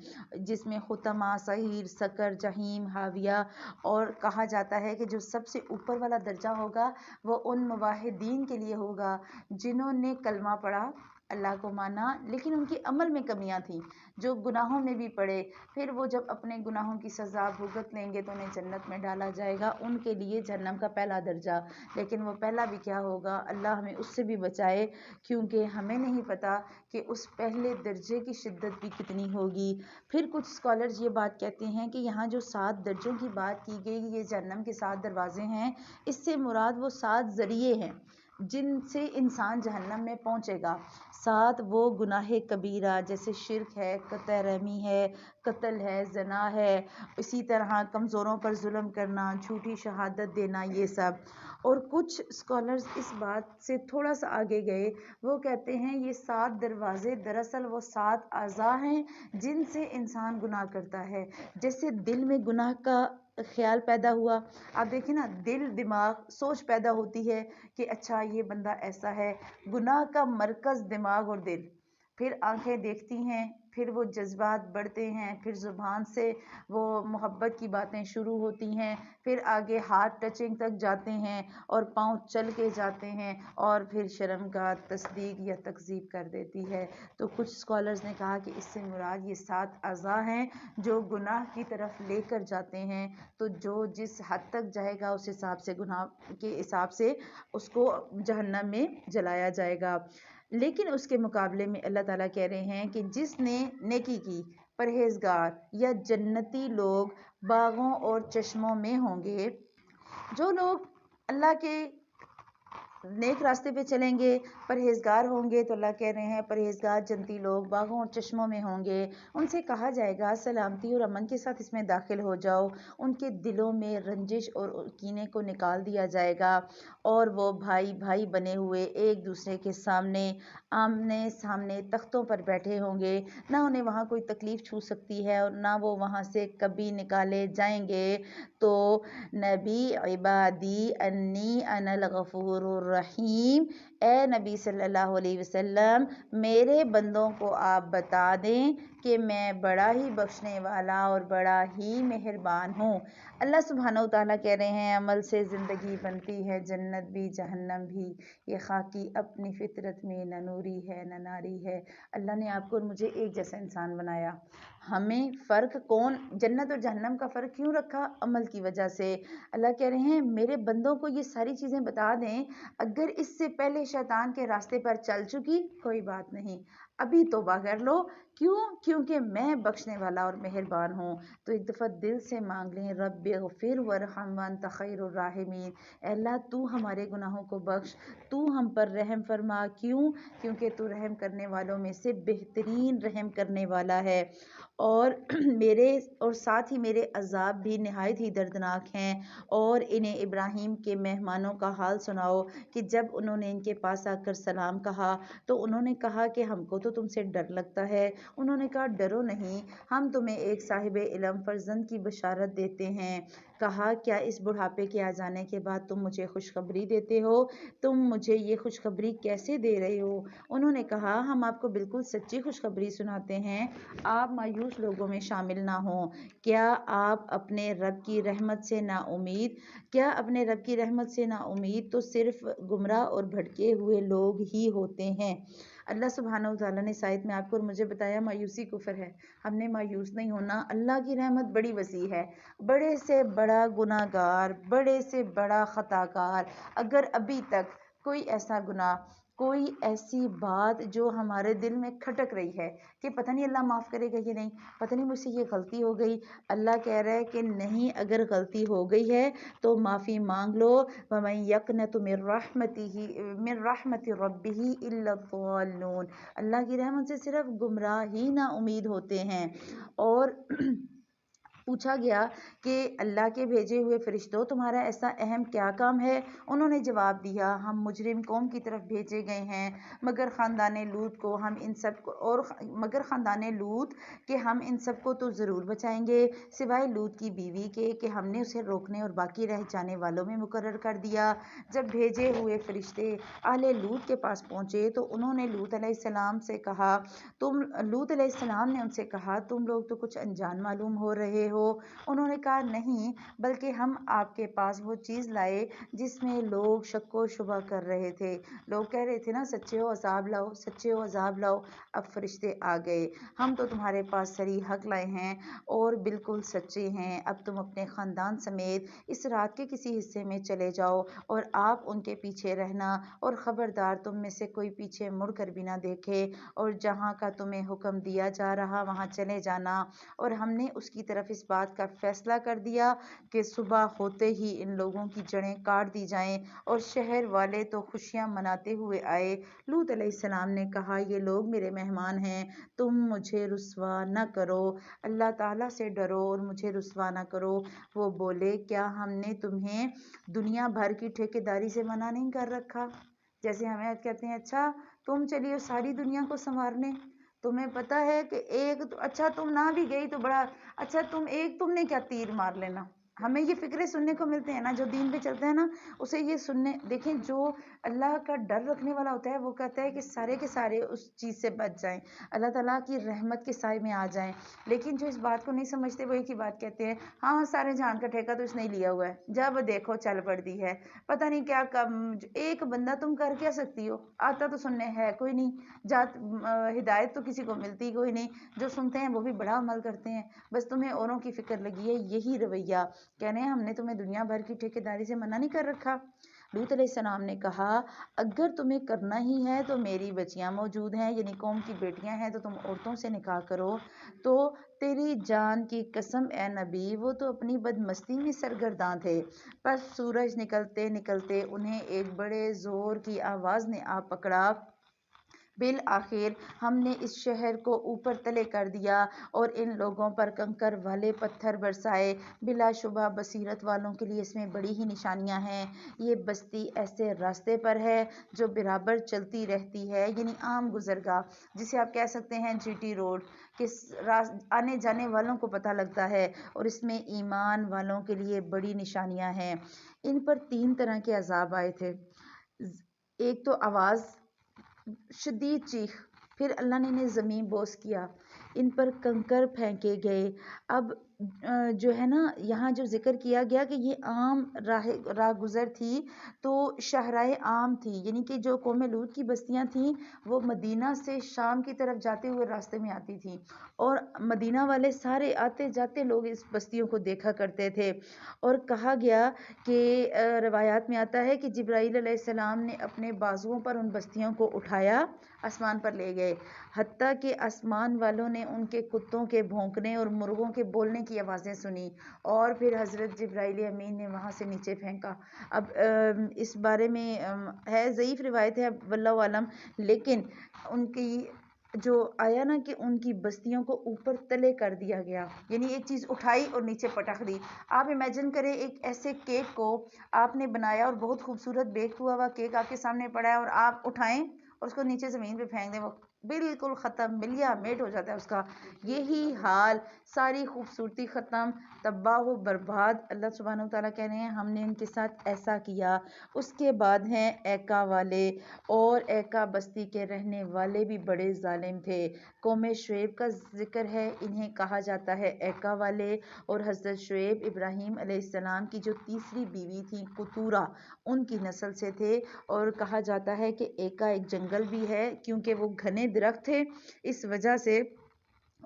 جس میں حطمہ، سعیر، سقر، جہیم، حاویہ، اور کہا جاتا ہے کہ جو سب سے اوپر والا درجہ ہوگا وہ ان موحدین کے لیے ہوگا جنہوں نے کلمہ پڑھا، اللہ کو مانا، لیکن ان کی عمل میں کمیاں تھیں، جو گناہوں میں بھی پڑے، پھر وہ جب اپنے گناہوں کی سزا بھگت لیں گے تو انہیں جنت میں ڈالا جائے گا، ان کے لیے جہنم کا پہلا درجہ۔ لیکن وہ پہلا بھی کیا ہوگا، اللہ ہمیں اس سے بھی بچائے، کیونکہ ہمیں نہیں پتا کہ اس پہلے درجے کی شدت بھی کتنی ہوگی۔ پھر کچھ اسکالرز یہ بات کہتے ہیں کہ یہاں جو 7 درجوں کی بات کی گئی، یہ جہنم کے 7 دروازے ہیں، اس سے مراد وہ 7 ذریعے ہیں جن سے انسان جہنم میں پہنچے گا۔ 7 وہ گناہ کبیرہ جیسے شرک ہے، قطع رحمی ہے، قتل ہے، زنا ہے، اسی طرح کمزوروں پر ظلم کرنا، جھوٹی شہادت دینا، یہ سب۔ اور کچھ اسکالرز اس بات سے تھوڑا سا آگے گئے، وہ کہتے ہیں یہ 7 دروازے دراصل وہ 7 اعضاء ہیں جن سے انسان گناہ کرتا ہے، جیسے دل میں گناہ کا خیال پیدا ہوا، آپ دیکھیں نا، دل، دماغ، سوچ پیدا ہوتی ہے کہ اچھا یہ بندہ ایسا ہے، گناہ کا مرکز دماغ اور دل، پھر آنکھیں دیکھتی ہیں، پھر وہ جذبات بڑھتے ہیں، پھر زبان سے وہ محبت کی باتیں شروع ہوتی ہیں، پھر آگے ہاتھ ٹچنگ تک جاتے ہیں اور پاؤں چل کے جاتے ہیں، اور پھر شرمگاہ تصدیق یا تکذیب کر دیتی ہے۔ تو کچھ اسکالرز نے کہا کہ اس سے مراد یہ 7 اعضاء ہیں جو گناہ کی طرف لے کر جاتے ہیں، تو جو جس حد تک جائے گا اس حساب سے گناہ کے حساب سے اس کو جہنم میں جلایا جائے گا۔ لیکن اس کے مقابلے میں اللہ تعالیٰ کہہ رہے ہیں کہ جس نے نیکی کی، پرہیزگار یا جنتی لوگ باغوں اور چشموں میں ہوں گے۔ جو لوگ اللہ کے نیک راستے پہ چلیں گے، پرہیزگار ہوں گے، تو اللہ کہہ رہے ہیں پرہیزگار جنتی لوگ باغوں اور چشموں میں ہوں گے، ان سے کہا جائے گا سلامتی اور امن کے ساتھ اس میں داخل ہو جاؤ، ان کے دلوں میں رنجش اور کینے کو نکال دیا جائے گا، اور وہ بھائی بھائی بنے ہوئے ایک دوسرے کے سامنے آمنے سامنے تختوں پر بیٹھے ہوں گے، نہ انہیں وہاں کوئی تکلیف چھو سکتی ہے اور نہ وہ وہاں سے کبھی نکالے جائیں گے۔ تو نبی عبادی انی انا الغفور الرحیم، اے نبی صلی اللہ علیہ وسلم میرے بندوں کو آپ بتا دیں کہ میں بڑا ہی بخشنے والا اور بڑا ہی مہربان ہوں۔ اللہ سبحانہ و تعالیٰ کہہ رہے ہیں عمل سے زندگی بنتی ہے، جنت بھی جہنم بھی، یہ خاکی اپنی فطرت میں نہ نوری ہے نہ ناری ہے۔ اللہ نے آپ کو اور مجھے ایک جیسا انسان بنایا، ہمیں فرق کون، جنت اور جہنم کا فرق کیوں رکھا؟ عمل کی وجہ سے۔ اللہ کہہ رہے ہیں میرے بندوں کو یہ ساری چیزیں بتا دیں، اگر اس سے پہلے شیطان کے راستے پر چل چکی کوئی بات نہیں، ابھی توبہ کر لو، کیوں؟ کیونکہ میں بخشنے والا اور مہربان ہوں۔ تو ایک دفعہ دل سے مانگ لیں، رب اغفر وارحم وانت خیر الراحمین، اے اللہ تو ہمارے گناہوں کو بخش، تو ہم پر رحم فرما، کیوں؟ کیونکہ تو رحم کرنے والوں میں سے بہترین رحم کرنے والا ہے۔ اور میرے اور ساتھ ہی میرے عذاب بھی نہایت ہی دردناک ہیں۔ اور انہیں ابراہیم کے مہمانوں کا حال سناؤ کہ جب انہوں نے ان کے پاس آ کر سلام کہا تو انہوں نے کہا کہ ہم کو تو تم سے ڈر لگتا ہے۔ انہوں نے کہا ڈرو نہیں، ہم تمہیں ایک صاحب علم فرزند کی بشارت دیتے ہیں۔ کہا کیا اس بڑھاپے کے آ جانے کے بعد تم مجھے خوشخبری دیتے ہو؟ تم مجھے یہ خوشخبری کیسے دے رہے ہو؟ انہوں نے کہا ہم آپ کو بالکل سچی خوشخبری سناتے ہیں، آپ مایوس لوگوں میں شامل نہ ہوں۔ کیا اپنے رب کی رحمت سے نا امید تو صرف گمراہ اور بھٹکے ہوئے لوگ ہی ہوتے ہیں۔ اللہ سبحانہ وتعالیٰ نے اس آیت میں آپ کو اور مجھے بتایا مایوسی کفر ہے، ہم نے مایوس نہیں ہونا۔ اللہ کی رحمت بڑی وسیع ہے، بڑے سے بڑا گناہ گار، بڑے سے بڑا خطا کار، اگر ابھی تک کوئی ایسا گناہ، کوئی ایسی بات جو ہمارے دل میں کھٹک رہی ہے کہ پتہ نہیں اللہ معاف کرے گا کہ نہیں، پتہ نہیں مجھ سے یہ غلطی ہو گئی، اللہ کہہ رہا ہے کہ نہیں، اگر غلطی ہو گئی ہے تو معافی مانگ لو۔ وَمَن يَقْنَطُ مِن رَحْمَتِ رَبِّهِ إِلَّا الضَّالُّونَ، اللہ کی رحمت سے صرف گمراہ ہی نا امید ہوتے ہیں۔ اور پوچھا گیا کہ اللہ کے بھیجے ہوئے فرشتوں تمہارا ایسا اہم کیا کام ہے؟ انہوں نے جواب دیا ہم مجرم قوم کی طرف بھیجے گئے ہیں، مگر خاندان لوط کہ ہم ان سب کو تو ضرور بچائیں گے سوائے لوط کی بیوی کے کہ ہم نے اسے روکنے اور باقی رہ جانے والوں میں مقرر کر دیا۔ جب بھیجے ہوئے فرشتے اہل لوط کے پاس پہنچے تو انہوں نے لوط علیہ السلام نے ان سے کہا تم لوگ تو کچھ انجان معلوم ہو رہے ہو۔ انہوں نے کہا نہیں، بلکہ ہم آپ کے پاس وہ چیز لائے جس میں لوگ شک و شبہ کر رہے تھے۔ لوگ کہہ رہے تھے نا سچے ہو عذاب لاؤ، سچے ہو عذاب لاؤ۔ اب فرشتے آ گئے، ہم تو تمہارے پاس صریح حق لائے ہیں اور بالکل سچے ہیں۔ اب تم اپنے خاندان سمیت اس رات کے کسی حصے میں چلے جاؤ اور آپ ان کے پیچھے رہنا، اور خبردار تم میں سے کوئی پیچھے مڑ کر بھی نہ دیکھے، اور جہاں کا تمہیں حکم دیا جا رہا وہاں چلے جانا۔ اور ہم نے اس کی طرف اس بات کا فیصلہ کر دیا کہ صبح ہوتے ہی ان لوگوں کی جڑیں کاٹ دی جائیں، اور شہر والے تو خوشیاں مناتے ہوئے آئے۔ لوط علیہ السلام نے کہا یہ لوگ میرے مہمان ہیں، تم مجھے رسوا نہ کرو، اللہ تعالیٰ سے ڈرو اور مجھے رسوا نہ کرو۔ وہ بولے کیا ہم نے تمہیں دنیا بھر کی ٹھیکیداری سے منع نہیں کر رکھا؟ جیسے ہمیں کہتے ہیں اچھا تم چلیے ساری دنیا کو سنوارنے، تمہیں پتہ ہے کہ اچھا تم نہ بھی گئی تو بڑا اچھا، تم نے کیا تیر مار لینا۔ ہمیں یہ فکرے سننے کو ملتے ہیں نا، جو دین پہ چلتے ہیں نا اسے یہ سننے دیکھیں، جو اللہ کا ڈر رکھنے والا ہوتا ہے وہ کہتا ہے کہ سارے کے سارے اس چیز سے بچ جائیں، اللہ تعالیٰ کی رحمت کے سائے میں آ جائیں۔ لیکن جو اس بات کو نہیں سمجھتے وہ ایک ہی بات کہتے ہیں ہاں سارے جہان کا ٹھیکہ تو اس نے لیا ہوا ہے، جب دیکھو چل پڑتی ہے، پتہ نہیں کیا ایک بندہ تم کر کیا سکتی ہو، آتا تو سننے ہے کوئی نہیں، ہدایت تو کسی کو ملتی کوئی نہیں، جو سنتے ہیں وہ بھی بڑا عمل کرتے ہیں، بس تمہیں اوروں کی فکر لگی ہے، یہی رویہ کہنے ہم نے تمہیں دنیا بھر کی ٹھیکیداری سے منع نہیں کر رکھا۔ لوط علیہ السلام نے کہا اگر تمہیں کرنا ہی ہے تو میری بچیاں موجود ہیں، یعنی قوم کی بیٹیاں ہیں، تو تم عورتوں سے نکاح کرو۔ تو تیری جان کی قسم اے نبی، وہ تو اپنی بدمستی میں سرگرداں تھے۔ پس سورج نکلتے نکلتے انہیں ایک بڑے زور کی آواز نے آ پکڑا، بالآخر ہم نے اس شہر کو اوپر تلے کر دیا اور ان لوگوں پر کنکر والے پتھر برسائے، بلا شبہ بصیرت والوں کے لیے اس میں بڑی ہی نشانیاں ہیں۔ یہ بستی ایسے راستے پر ہے جو برابر چلتی رہتی ہے، یعنی عام گزرگاہ جسے آپ کہہ سکتے ہیں جی ٹی روڈ، کہ آنے جانے والوں کو پتہ لگتا ہے، اور اس میں ایمان والوں کے لیے بڑی نشانیاں ہیں۔ ان پر 3 طرح کے عذاب آئے تھے، ایک تو آواز، شدید چیخ، پھر اللہ نے انہیں زمین بوس کیا، ان پر کنکر پھینکے گئے۔ اب جو ہے نا یہاں جو ذکر کیا گیا کہ یہ عام راہ گزر تھی، تو شہرائے عام تھی، یعنی کہ جو قوم لوط کی بستیاں تھیں وہ مدینہ سے شام کی طرف جاتے ہوئے راستے میں آتی تھیں، اور مدینہ والے سارے آتے جاتے لوگ اس بستیوں کو دیکھا کرتے تھے۔ اور کہا گیا کہ روایات میں آتا ہے کہ جبرائیل علیہ السلام نے اپنے بازوؤں پر ان بستیوں کو اٹھایا، آسمان پر لے گئے، حتیٰ کہ آسمان والوں نے ان کے کتوں کے بھونکنے اور مرغوں کے بولنے کی آوازیں سنی، اور پھر حضرت جبرائیل امین نے وہاں سے نیچے پھینکا۔ اب اس بارے میں ہے ضعیف روایت ہے واللہ عالم، لیکن ان کی جو آیا نا کہ ان کی بستیوں کو اوپر تلے کر دیا گیا، یعنی ایک چیز اٹھائی اور نیچے پٹک دی۔ آپ امیجن کریں ایک ایسے کیک کو آپ نے بنایا اور بہت خوبصورت بیک ہوا ہوا کیک آپ کے سامنے پڑا ہے، اور آپ اٹھائیں اور اس کو نیچے زمین پہ پھینک دیں، وہ بالکل ختم، ملیا میٹ ہو جاتا ہے اس کا۔ یہی حال، ساری خوبصورتی ختم، تباہ و برباد۔ اللہ سبحانہ و تعالیٰ کہہ رہے ہیں ہم نے ان کے ساتھ ایسا کیا۔ اس کے بعد ہیں ایکا والے، اور ایکا بستی کے رہنے والے بھی بڑے ظالم تھے۔ قوم شعیب کا ذکر ہے، انہیں کہا جاتا ہے ایکا والے، اور حضرت شعیب ابراہیم علیہ السلام کی جو تیسری بیوی تھی قطورہ، ان کی نسل سے تھے، اور کہا جاتا ہے کہ ایکا ایک جنگل بھی ہے، کیونکہ وہ گھنے درخت تھے، اس وجہ سے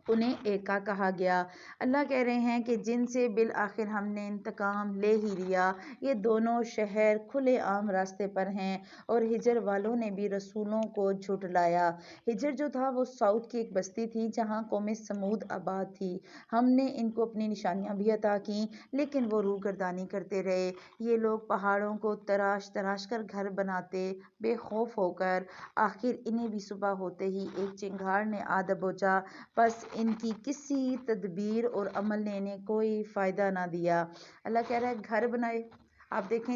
انہیں ایکا کہا گیا۔ اللہ کہہ رہے ہیں کہ جن سے بالآخر ہم نے انتقام لے ہی لیا، یہ دونوں شہر کھلے عام راستے پر ہیں، اور ہجر والوں نے بھی رسولوں کو جھٹلایا۔ ہجر جو تھا وہ ساؤتھ کی ایک بستی تھی جہاں قوم سمود آباد تھی۔ ہم نے ان کو اپنی نشانیاں بھی عطا کیں، لیکن وہ روگردانی کرتے رہے۔ یہ لوگ پہاڑوں کو تراش تراش کر گھر بناتے بے خوف ہو کر، آخر انہیں بھی صبح ہوتے ہی ایک چنگھاڑ نے آ دبوچا، بس ان کی کسی تدبیر اور عمل نے انہیں کوئی فائدہ نہ دیا۔ اللہ کہہ رہا ہے گھر بنائے۔ آپ دیکھیں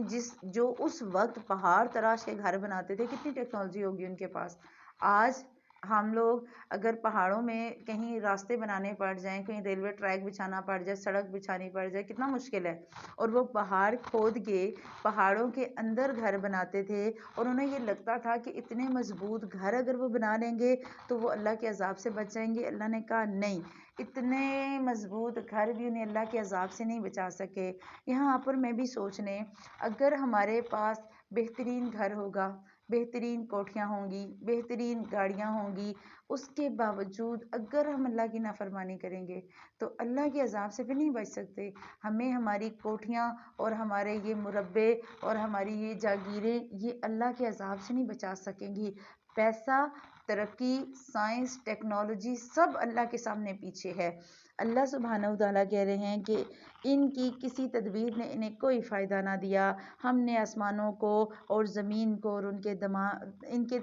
جو اس وقت پہاڑ تراش کے گھر بناتے تھے، کتنی ٹیکنالوجی ہوگی ان کے پاس۔ آج ہم لوگ اگر پہاڑوں میں کہیں راستے بنانے پڑ جائیں، کہیں ریلوے ٹریک بچھانا پڑ جائے، سڑک بچھانی پڑ جائے، کتنا مشکل ہے۔ اور وہ پہاڑ کھود کے پہاڑوں کے اندر گھر بناتے تھے، اور انہیں یہ لگتا تھا کہ اتنے مضبوط گھر اگر وہ بنا لیں گے تو وہ اللہ کے عذاب سے بچ جائیں گے۔ اللہ نے کہا نہیں، اتنے مضبوط گھر بھی انہیں اللہ کے عذاب سے نہیں بچا سکے۔ یہاں پر میں بھی سوچنے، اگر ہمارے پاس بہترین گھر ہوگا، بہترین کوٹھیاں ہوں گی، بہترین گاڑیاں ہوں گی، اس کے باوجود اگر ہم اللہ کی نافرمانی کریں گے تو اللہ کے عذاب سے بھی نہیں بچ سکتے۔ ہمیں ہماری کوٹھیاں اور ہمارے یہ مربے اور ہماری یہ جاگیریں یہ اللہ کے عذاب سے نہیں بچا سکیں گی۔ پیسہ، ترقی، سائنس، ٹیکنالوجی سب اللہ کے سامنے پیچھے ہے۔ اللہ سبحانہ و تعالیٰ کہہ رہے ہیں کہ ان کی کسی تدبیر نے انہیں کوئی فائدہ نہ دیا۔ ہم نے آسمانوں کو اور زمین کو اور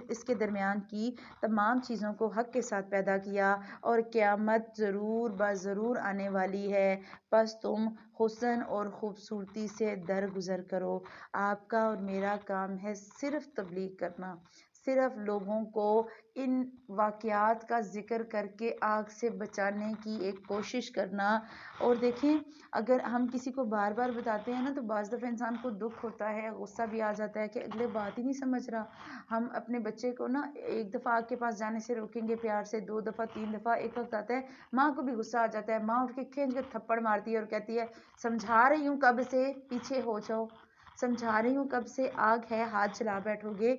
اس کے درمیان کی تمام چیزوں کو حق کے ساتھ پیدا کیا، اور قیامت ضرور ضرور آنے والی ہے، بس تم حسن اور خوبصورتی سے درگزر کرو۔ آپ کا اور میرا کام ہے صرف تبلیغ کرنا، صرف لوگوں کو ان واقعات کا ذکر کر کے آگ سے بچانے کی ایک کوشش کرنا۔ اور دیکھیں اگر ہم کسی کو بار بار بتاتے ہیں نا تو بعض دفعہ انسان کو دکھ ہوتا ہے، غصہ بھی آ جاتا ہے کہ اگلے بات ہی نہیں سمجھ رہا۔ ہم اپنے بچے کو نا ایک دفعہ آگ کے پاس جانے سے روکیں گے پیار سے، 2 دفعہ 3 دفعہ، ایک وقت آتا ہے ماں کو بھی غصہ آ جاتا ہے، ماں اٹھ کے کھینچ کے تھپڑ مارتی ہے اور کہتی ہے سمجھا رہی ہوں کب سے، پیچھے ہو جاؤ، سمجھا رہی ہوں کب سے، آگ ہے ہاتھ چلا بیٹھو گے۔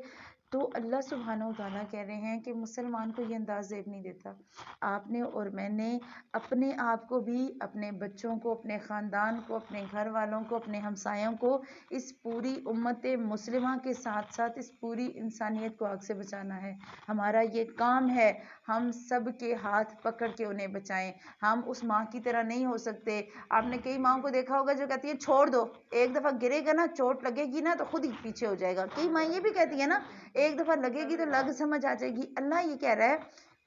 تو اللہ سبحانہ و تعالیٰ کہہ رہے ہیں کہ مسلمان کو یہ انداز زیب نہیں دیتا۔ آپ نے اور میں نے اپنے آپ کو بھی، اپنے بچوں کو، اپنے خاندان کو، اپنے گھر والوں کو، اپنے ہمسایوں کو، اس پوری امت مسلمہ کے ساتھ ساتھ اس پوری انسانیت کو آگ سے بچانا ہے۔ ہمارا یہ کام ہے، ہم سب کے ہاتھ پکڑ کے انہیں بچائیں۔ ہم اس ماں کی طرح نہیں ہو سکتے۔ آپ نے کئی ماں کو دیکھا ہوگا جو کہتی ہے چھوڑ دو، ایک دفعہ گرے گا نا، چوٹ لگے گی نا تو خود ہی پیچھے ہو جائے گا۔ کئی ماں یہ بھی کہتی ہے نا ایک دفعہ لگے گی تو لگ سمجھ آ جائے گی۔ اللہ یہ کہہ رہا ہے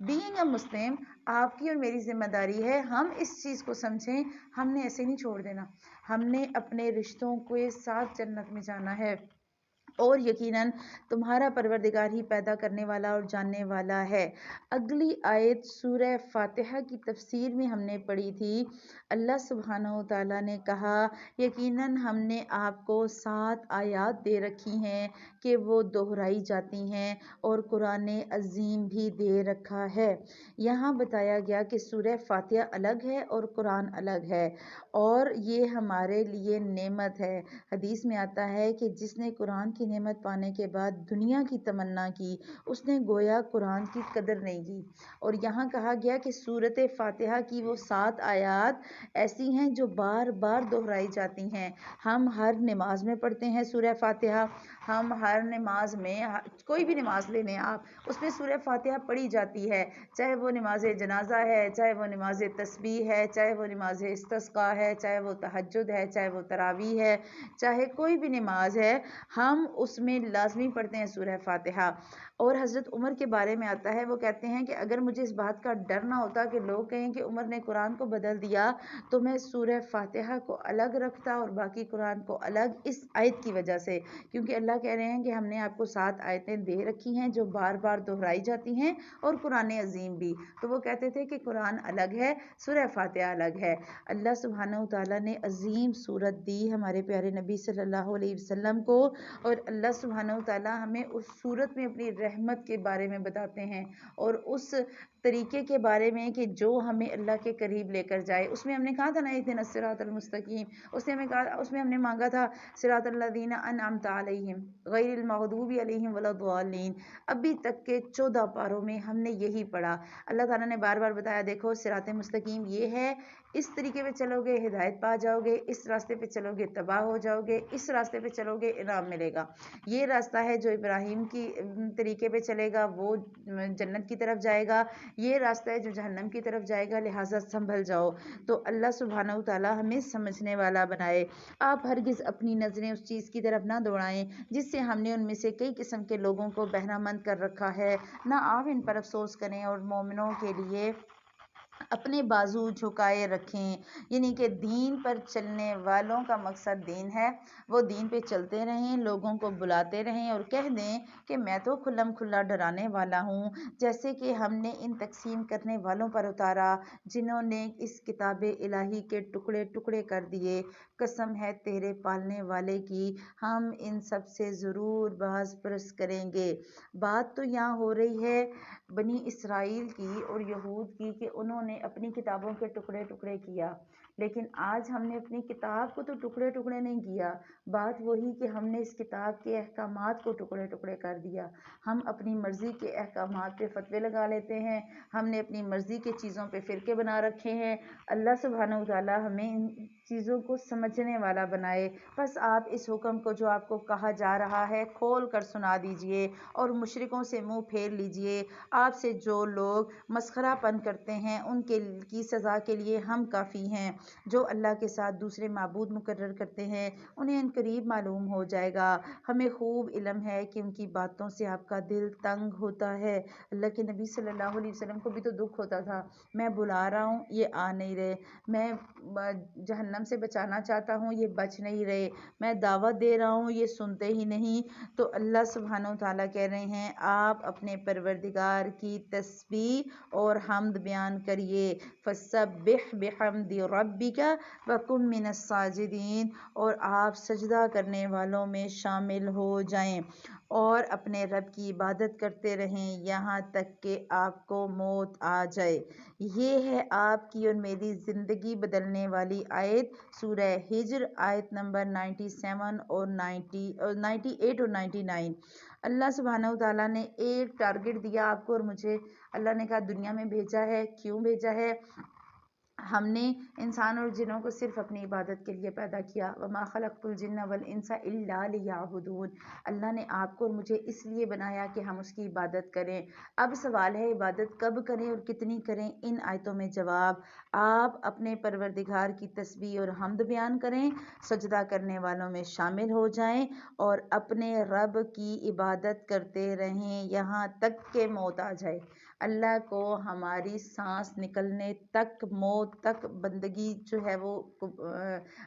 بینگ اے مسلم، آپ کی اور میری ذمہ داری ہے ہم اس چیز کو سمجھیں، ہم نے ایسے نہیں چھوڑ دینا، ہم نے اپنے رشتوں کے ساتھ جنت میں جانا ہے، اور یقیناً تمہارا پروردگار ہی پیدا کرنے والا اور جاننے والا ہے۔ اگلی آیت سورہ فاتحہ کی تفسیر میں ہم نے پڑھی تھی، اللہ سبحانہ و تعالیٰ نے کہا یقیناً ہم نے آپ کو 7 آیات دے رکھی ہیں کہ وہ دہرائی جاتی ہیں، اور قرآن عظیم بھی دے رکھا ہے۔ یہاں بتایا گیا کہ سورہ فاتحہ الگ ہے اور قرآن الگ ہے، اور یہ ہمارے لیے نعمت ہے۔ حدیث میں آتا ہے کہ جس نے قرآن کی نعمت پانے کے بعد دنیا کی تمنا کی، اس نے گویا قرآن کی قدر نہیں کی۔ اور یہاں کہا گیا کہ سورۃ فاتحہ کی وہ 7 آیات ایسی ہیں جو بار بار دہرائی جاتی ہیں۔ ہم ہر نماز میں پڑھتے ہیں سورہ فاتحہ، ہم ہر نماز میں، کوئی بھی نماز لے لیں آپ، اس میں سورہ فاتحہ پڑھی جاتی ہے، چاہے وہ نماز جنازہ ہے، چاہے وہ نماز تسبیح ہے، چاہے وہ نماز استسقاء ہے، چاہے وہ تہجد ہے، چاہے وہ تراویح ہے، چاہے کوئی بھی نماز ہے، ہم اس میں لازمی پڑھتے ہیں سورہ فاتحہ۔ اور حضرت عمر کے بارے میں آتا ہے، وہ کہتے ہیں کہ اگر مجھے اس بات کا ڈر نہ ہوتا کہ لوگ کہیں کہ عمر نے قرآن کو بدل دیا تو میں سورہ فاتحہ کو الگ رکھتا اور باقی قرآن کو الگ، اس آیت کی وجہ سے، کیونکہ اللہ کہہ رہے ہیں کہ ہم نے آپ کو 7 آیتیں دے رکھی ہیں جو بار بار دہرائی جاتی ہیں، اور قرآن عظیم بھی، تو وہ کہتے تھے کہ قرآن الگ ہے، سورہ فاتحہ الگ ہے۔ اللہ سبحانہ وتعالیٰ نے عظیم صورت دی ہمارے پیارے نبی صلی اللہ علیہ وسلم کو، اور اللہ سبحانہ وتعالیٰ ہمیں اس صورت میں اپنی رحمت کے بارے میں بتاتے ہیں، اور اس طریقے کے بارے میں کہ جو ہمیں اللہ کے قریب لے کر جائے۔ اس میں ہم نے کہا تھا نا اہدنا الصراط المستقیم، اس میں ہم نے مانگا تھا صراط الذین انعمت علیہم غیر المغضوب علیہم ولا الضالین۔ ابھی تک کے 14 پاروں میں ہم نے یہی پڑھا۔ اللہ تعالیٰ نے بار بار بتایا دیکھو صراط مستقیم یہ ہے، اس طریقے پہ چلو گے ہدایت پا جاؤ گے، اس راستے پہ چلو گے تباہ ہو جاؤ گے، اس راستے پہ چلو گے انعام ملے گا۔ یہ راستہ ہے جو ابراہیم کی طریقے پہ چلے گا وہ جنت کی طرف جائے گا، یہ راستہ ہے جو جہنم کی طرف جائے گا، لہٰذا سنبھل جاؤ۔ تو اللہ سبحانہ وتعالیٰ ہمیں سمجھنے والا بنائے۔ آپ ہرگز اپنی نظریں اس چیز کی طرف نہ دوڑائیں جس سے ہم نے ان میں سے کئی قسم کے لوگوں کو بہرہ مند کر رکھا ہے، نہ آپ ان پر افسوس کریں، اور مومنوں کے لیے اپنے بازو جھکائے رکھیں، یعنی کہ دین پر چلنے والوں کا مقصد دین ہے، وہ دین پہ چلتے رہیں، لوگوں کو بلاتے رہیں اور کہہ دیں کہ میں تو کھلم کھلا ڈرانے والا ہوں، جیسے کہ ہم نے ان تقسیم کرنے والوں پر اتارا جنہوں نے اس کتاب الہی کے ٹکڑے ٹکڑے کر دیے۔ قسم ہے تیرے پالنے والے کی، ہم ان سب سے ضرور باز پرس کریں گے۔ بات تو یہاں ہو رہی ہے بنی اسرائیل کی اور یہود کی کہ انہوں نے اپنی کتابوں کے ٹکڑے ٹکڑے کیا، لیکن آج ہم نے اپنی کتاب کو تو ٹکڑے ٹکڑے نہیں کیا، بات وہی کہ ہم نے اس کتاب کے احکامات کو ٹکڑے ٹکڑے کر دیا۔ ہم اپنی مرضی کے احکامات پہ فتوے لگا لیتے ہیں، ہم نے اپنی مرضی کے چیزوں پہ فرقے بنا رکھے ہیں۔ اللہ سبحانہ وتعالیٰ ہمیں ان چیزوں کو سمجھنے والا بنائے۔ بس آپ اس حکم کو جو آپ کو کہا جا رہا ہے کھول کر سنا دیجئے اور مشرکوں سے منہ پھیر لیجئے۔ آپ سے جو لوگ مسخرہ پن کرتے ہیں ان کی سزا کے لیے ہم کافی ہیں، جو اللہ کے ساتھ دوسرے معبود مقرر کرتے ہیں انہیں ان قریب معلوم ہو جائے گا۔ ہمیں خوب علم ہے کہ ان کی باتوں سے آپ کا دل تنگ ہوتا ہے۔ اللہ کے نبی صلی اللہ علیہ وسلم کو بھی تو دکھ ہوتا تھا، میں بلا رہا ہوں یہ آ نہیں رہے، میں جہنم سے بچانا چاہتا ہوں یہ بچ نہیں رہے، میں دعوت دے رہا ہوں یہ سنتے ہی نہیں۔ تو اللہ سبحانہ وتعالیٰ کہہ رہے ہیں آپ اپنے پروردگار کی تسبیح اور حمد بیان کریے، فَسَبِّحْ بِحَمْدِ رَبِّكَ وَكُن مِّنَ السَّاجِدِينَ، اور آپ سجدہ کرنے والوں میں شامل ہو جائیں اور اپنے رب کی عبادت کرتے رہیں یہاں تک کہ آپ کو موت آ جائے۔ یہ ہے آپ کی اور میری زندگی بدلنے والی آیت، سورہ ہجر آیت نمبر 97 اور 98 اور 99۔ اللہ سبحانہ وتعالیٰ نے ایک ٹارگٹ دیا آپ کو اور مجھے، اللہ نے کہا دنیا میں بھیجا ہے، کیوں بھیجا ہے؟ ہم نے انسان اور جنوں کو صرف اپنی عبادت کے لیے پیدا کیا، وَمَا خَلَقْتُ الْجِنَّ وَالْإِنسَ إِلَّا لِيَعْبُدُونَ۔ اللہ نے آپ کو اور مجھے اس لیے بنایا کہ ہم اس کی عبادت کریں۔ اب سوال ہے عبادت کب کریں اور کتنی کریں؟ ان آیتوں میں جواب، آپ اپنے پروردگار کی تسبیح اور حمد بیان کریں، سجدہ کرنے والوں میں شامل ہو جائیں اور اپنے رب کی عبادت کرتے رہیں یہاں تک کہ موت آ جائے۔ اللہ کو ہماری سانس نکلنے تک، موت تک بندگی جو ہے وہ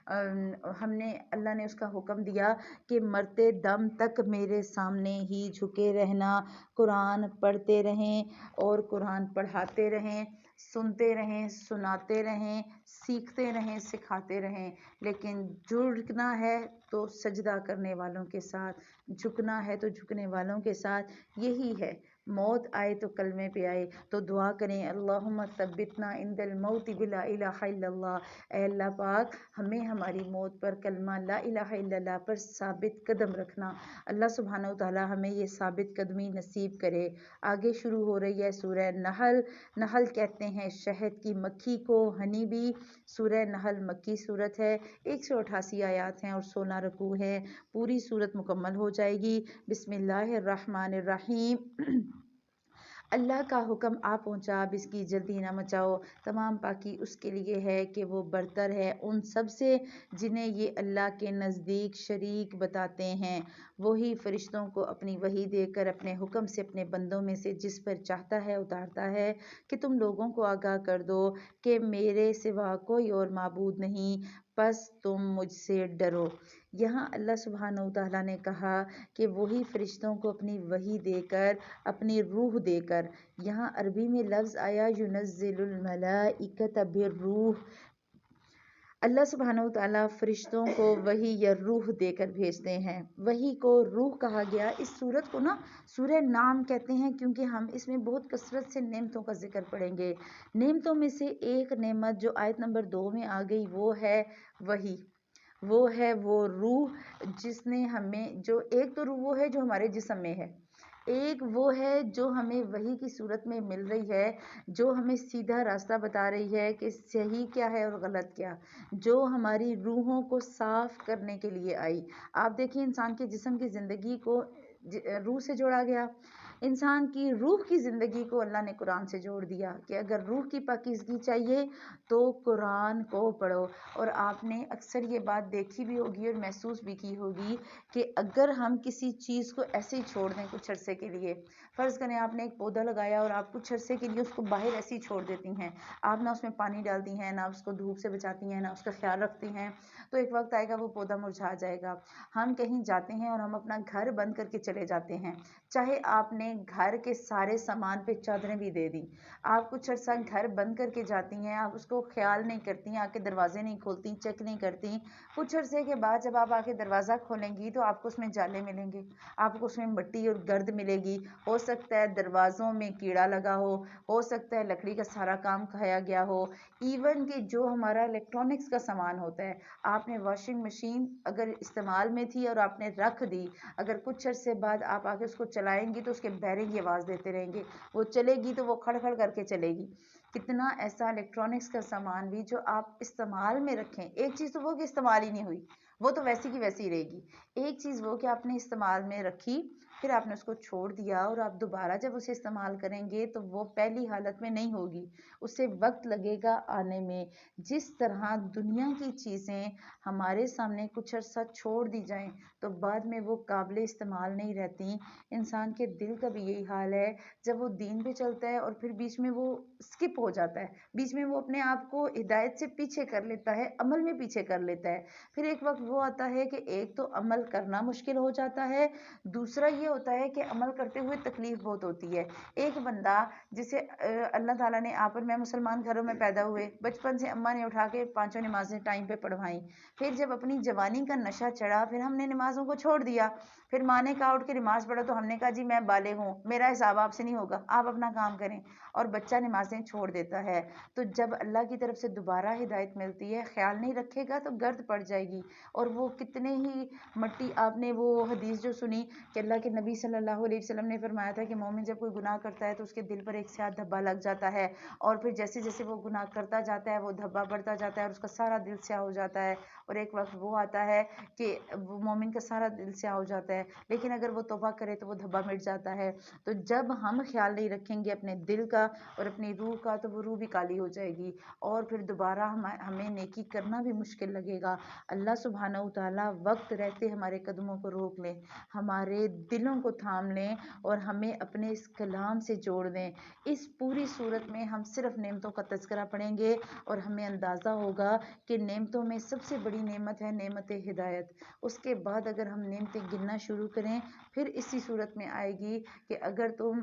اللہ نے اس کا حکم دیا کہ مرتے دم تک میرے سامنے ہی جھکے رہنا، قرآن پڑھتے رہیں اور قرآن پڑھاتے رہیں، سنتے رہیں، سناتے رہیں، سیکھتے رہیں، سکھاتے رہیں، لیکن جھکنا ہے تو سجدہ کرنے والوں کے ساتھ، جھکنا ہے تو جھکنے والوں کے ساتھ، یہی ہے۔ موت آئے تو کلمے پہ آئے، تو دعا کریں اللہم ثبتنا عند الموت بلا الہ الا اللہ، اے اللہ پاک ہمیں ہماری موت پر کلمہ لا الہ الا اللہ پر ثابت قدم رکھنا۔ اللہ سبحانہ وتعالی ہمیں یہ ثابت قدمی نصیب کرے۔ آگے شروع ہو رہی ہے سورہ نحل۔ نحل کہتے ہیں شہد کی مکھی کو، ہنی بی۔ سورہ نحل مکی صورت ہے، 188 آیات ہیں اور 16 رکوع ہے، پوری صورت مکمل ہو جائے گی۔ بسم اللہ الرحمن الرحیم۔ اللہ کا حکم آ پہنچا، اب اس کی جلدی نہ مچاؤ، تمام پاکی اس کے لیے ہے کہ وہ برتر ہے ان سب سے جنہیں یہ اللہ کے نزدیک شریک بتاتے ہیں۔ وہی فرشتوں کو اپنی وحی دے کر اپنے حکم سے اپنے بندوں میں سے جس پر چاہتا ہے اتارتا ہے کہ تم لوگوں کو آگاہ کر دو کہ میرے سوا کوئی اور معبود نہیں، پس تم مجھ سے ڈرو۔ یہاں اللہ سبحانہ وتعالیٰ نے کہا کہ وہی فرشتوں کو اپنی وحی دے کر، اپنی روح دے کر۔ یہاں عربی میں لفظ آیا ینزل الملائکۃ بالروح، اللہ سبحانہ وتعالیٰ فرشتوں کو وحی یا روح دے کر بھیجتے ہیں۔ وحی کو روح کہا گیا۔ اس سورت کو سورہ نام کہتے ہیں کیونکہ ہم اس میں بہت کثرت سے نعمتوں کا ذکر پڑھیں گے۔ نعمتوں میں سے ایک نعمت جو آیت نمبر 2 میں آ گئی وہ ہے وحی، وہ ہے وہ روح جس نے ہمیں، جو ایک تو روح وہ ہے جو ہمارے جسم میں ہے، ایک وہ ہے جو ہمیں وحی کی صورت میں مل رہی ہے، جو ہمیں سیدھا راستہ بتا رہی ہے کہ صحیح کیا ہے اور غلط کیا، جو ہماری روحوں کو صاف کرنے کے لیے آئی۔ آپ دیکھیں انسان کے جسم کی زندگی کو روح سے جوڑا گیا، انسان کی روح کی زندگی کو اللہ نے قرآن سے جوڑ دیا کہ اگر روح کی پاکیزگی چاہیے تو قرآن کو پڑھو۔ اور آپ نے اکثر یہ بات دیکھی بھی ہوگی اور محسوس بھی کی ہوگی کہ اگر ہم کسی چیز کو ایسے ہی چھوڑ دیں کچھ عرصے کے لیے، فرض کریں آپ نے ایک پودا لگایا اور آپ کچھ عرصے کے لیے اس کو باہر ایسے ہی چھوڑ دیتی ہیں، آپ نہ اس میں پانی ڈالتی ہیں، نہ اس کو دھوپ سے بچاتی ہیں، نہ اس کا خیال رکھتی ہیں، تو ایک وقت آئے گا وہ پودا مرجھا جائے گا۔ ہم کہیں جاتے ہیں اور ہم اپنا گھر بند کر کے چلے جاتے ہیں، چاہے آپ نے گھر کے سارے سامان پہ چادریں بھی دے دیں، آپ کچھ عرصہ گھر بند کر کے جاتی ہیں، آپ اس کو خیال نہیں کرتی، آ کے دروازے نہیں کھولتی، چیک نہیں کرتی، کچھ عرصے کے بعد جب آپ آ کے دروازہ کھولیں گی تو آپ کو اس میں جالے ملیں گے، آپ کو اس میں مٹی اور گرد ملے گی، ہو سکتا ہے دروازوں میں کیڑا لگا ہو سکتا ہے لکڑی کا سارا کام کھایا گیا ہو، ایون کہ جو ہمارا الیکٹرانکس کا سامان ہوتا ہے، آپ نے واشنگ مشین اگر استعمال میں تھی اور آپ نے رکھ دی، اگر کچھ عرصے بعد آپ آ کے اس کو چلائیں گی تو اس کے بیرنگ کی آواز دیتے رہیں گے، وہ چلے گی تو وہ کھڑ کھڑ کر کے چلے گی۔ کتنا ایسا الیکٹرانکس کا سامان بھی جو آپ استعمال میں رکھیں، ایک چیز تو وہ کہ استعمال ہی نہیں ہوئی، وہ تو ویسی کی ویسی رہے گی، ایک چیز وہ کہ آپ نے استعمال میں رکھی، پھر آپ نے اس کو چھوڑ دیا اور آپ دوبارہ جب اسے استعمال کریں گے تو وہ پہلی حالت میں نہیں ہوگی، اسے وقت لگے گا آنے میں۔ جس طرح دنیا کی چیزیں ہمارے سامنے کچھ عرصہ چھوڑ دی جائیں تو بعد میں وہ قابل استعمال نہیں رہتی، انسان کے دل کا بھی یہی حال ہے، جب وہ دین پہ چلتا ہے اور پھر بیچ میں وہ سکپ ہو جاتا ہے، بیچ میں وہ اپنے آپ کو ہدایت سے پیچھے کر لیتا ہے، عمل میں پیچھے کر لیتا ہے، پھر ایک وقت وہ آتا ہے کہ ایک تو عمل کرنا مشکل ہو جاتا ہے، دوسرا یہ ہوتا ہے کہ عمل کرتے ہوئے تکلیف بہت ہوتی ہے۔ ایک بندہ جسے اللہ تعالیٰ نے آپ اور میں مسلمان گھروں میں پیدا ہوئے، بچپن سے اماں نے اٹھا کے 5 نمازیں ٹائم پہ پڑھوائیں، پھر جب اپنی جوانی کا نشہ چڑھا پھر ہم نے نمازوں کو چھوڑ دیا، پھر ماں نے کہا اٹھ کے نماز پڑھو تو ہم نے کہا جی میں بالغ ہوں، میرا حساب آپ سے نہیں ہوگا، آپ اپنا کام کریں، اور بچہ نمازیں چھوڑ دیتا ہے، تو جب اللہ کی طرف سے دوبارہ ہدایت ملتی ہے خیال نہیں رکھے گا تو گرد پڑ جائے گی، اور وہ کتنے ہی مٹی، آپ نے وہ حدیث جو سنی کہ اللہ کے نبی صلی اللہ علیہ وسلم نے فرمایا تھا کہ مومن جب کوئی گناہ کرتا ہے تو اس کے دل پر ایک سیاہ دھبا لگ جاتا ہے، اور پھر جیسے جیسے وہ گناہ کرتا جاتا ہے وہ دھبا بڑھتا جاتا ہے اور اس کا سارا دل سیاہ ہو جاتا ہے، اور ایک وقت وہ آتا ہے کہ وہ مومن کا سارا دل سیاہ ہو جاتا ہے، لیکن اگر وہ توبہ کرے تو وہ دھبا مٹ جاتا ہے۔ تو جب ہم خیال نہیں رکھیں گے اپنے دل کا اور اپنی روح کا تو وہ روح بھی کالی ہو جائے گی، اور پھر دوبارہ ہمیں نیکی کرنا بھی مشکل لگے گا۔ اللہ سبحانہ وتعالیٰ وقت رہتے ہمارے قدموں کو روک لیں، ہمارے دلوں کو تھام لیں اور ہمیں اپنے اس کلام سے جوڑ دیں۔ اس پوری صورت میں ہم صرف نعمتوں کا تذکرہ پڑھیں گے اور ہمیں اندازہ ہوگا کہ نعمتوں میں سب سے بڑی نعمت ہے نعمت ہدایت۔ اس کے بعد اگر ہم نعمتیں گننا شروع کریں پھر اسی صورت میں آئے گی کہ اگر تم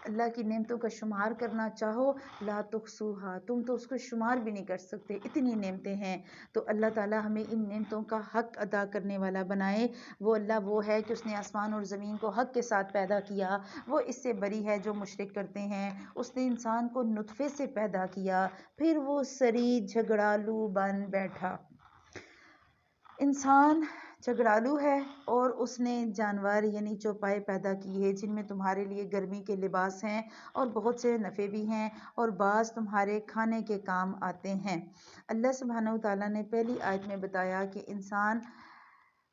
اللہ کی نعمتوں کا شمار کرنا چاہو لا تحصوها، تم تو اس کو شمار بھی نہیں کر سکتے، اتنی نعمتیں ہیں۔ تو اللہ تعالیٰ ہمیں ان نعمتوں کا حق ادا کرنے والا بنائے۔ وہ اللہ وہ ہے کہ اس نے آسمان اور زمین کو حق کے ساتھ پیدا کیا، وہ اس سے بری ہے جو مشرک کرتے ہیں۔ اس نے انسان کو نطفے سے پیدا کیا، پھر وہ سری جھگڑالو بن بیٹھا۔ انسان جھگڑالو ہے اور اس نے جانور یعنی چوپائے پیدا کیے جن میں تمہارے لیے گرمی کے لباس ہیں اور بہت سے نفع بھی ہیں اور بعض تمہارے کھانے کے کام آتے ہیں۔ اللہ سبحانہ وتعالیٰ نے پہلی آیت میں بتایا کہ انسان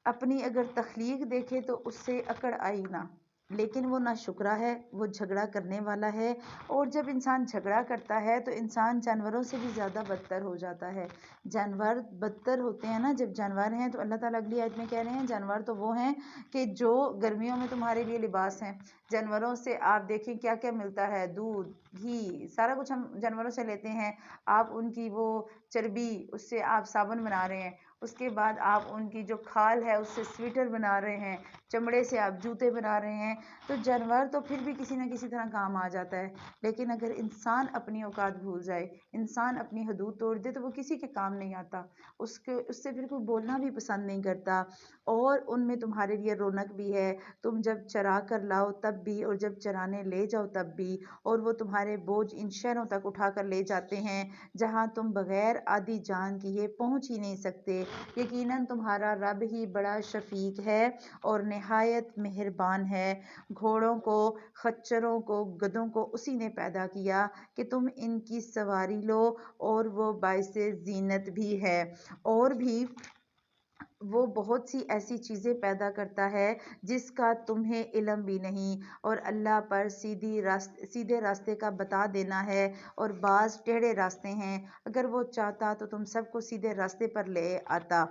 اپنی اگر تخلیق دیکھے تو اس سے اکڑ آئی نہ، لیکن وہ ناشکرا ہے، وہ جھگڑا کرنے والا ہے، اور جب انسان جھگڑا کرتا ہے تو انسان جانوروں سے بھی زیادہ بدتر ہو جاتا ہے۔ جانور بدتر ہوتے ہیں نا، جب جانور ہیں تو اللہ تعالیٰ اگلی آیت میں کہہ رہے ہیں جانور تو وہ ہیں کہ جو گرمیوں میں تمہارے لیے لباس ہیں۔ جانوروں سے آپ دیکھیں کیا کیا ملتا ہے، دودھ، گھی، سارا کچھ ہم جانوروں سے لیتے ہیں۔ آپ ان کی وہ چربی، اس سے آپ صابن بنا رہے ہیں، اس کے بعد آپ ان کی جو کھال ہے اس سے سویٹر بنا رہے ہیں، چمڑے سے آپ جوتے بنا رہے ہیں۔ تو جانور تو پھر بھی کسی نہ کسی طرح کام آ جاتا ہے، لیکن اگر انسان اپنی اوقات بھول جائے، انسان اپنی حدود توڑ دے تو وہ کسی کے کام نہیں آتا، اس سے پھر کوئی بولنا بھی پسند نہیں کرتا۔ اور ان میں تمہارے لیے رونق بھی ہے، تم جب چرا کر لاؤ تب بھی، اور جب چرانے لے جاؤ تب بھی، اور وہ تمہارے بوجھ ان شہروں تک اٹھا کر لے جاتے ہیں جہاں تم بغیر آدھی جان کیے پہنچ ہی نہیں سکتے۔ یقیناً تمہارا رب ہی بڑا شفیق ہے اور نہایت مہربان ہے۔ گھوڑوں کو، خچروں کو، گدھوں کو اسی نے پیدا کیا کہ تم ان کی سواری لو، اور وہ باعث زینت بھی ہے، اور بھی وہ بہت سی ایسی چیزیں پیدا کرتا ہے جس کا تمہیں علم بھی نہیں، اور اللہ پر سیدھے راستے کا بتا دینا ہے، اور بعض ٹیڑھے راستے ہیں، اگر وہ چاہتا تو تم سب کو سیدھے راستے پر لے آتا۔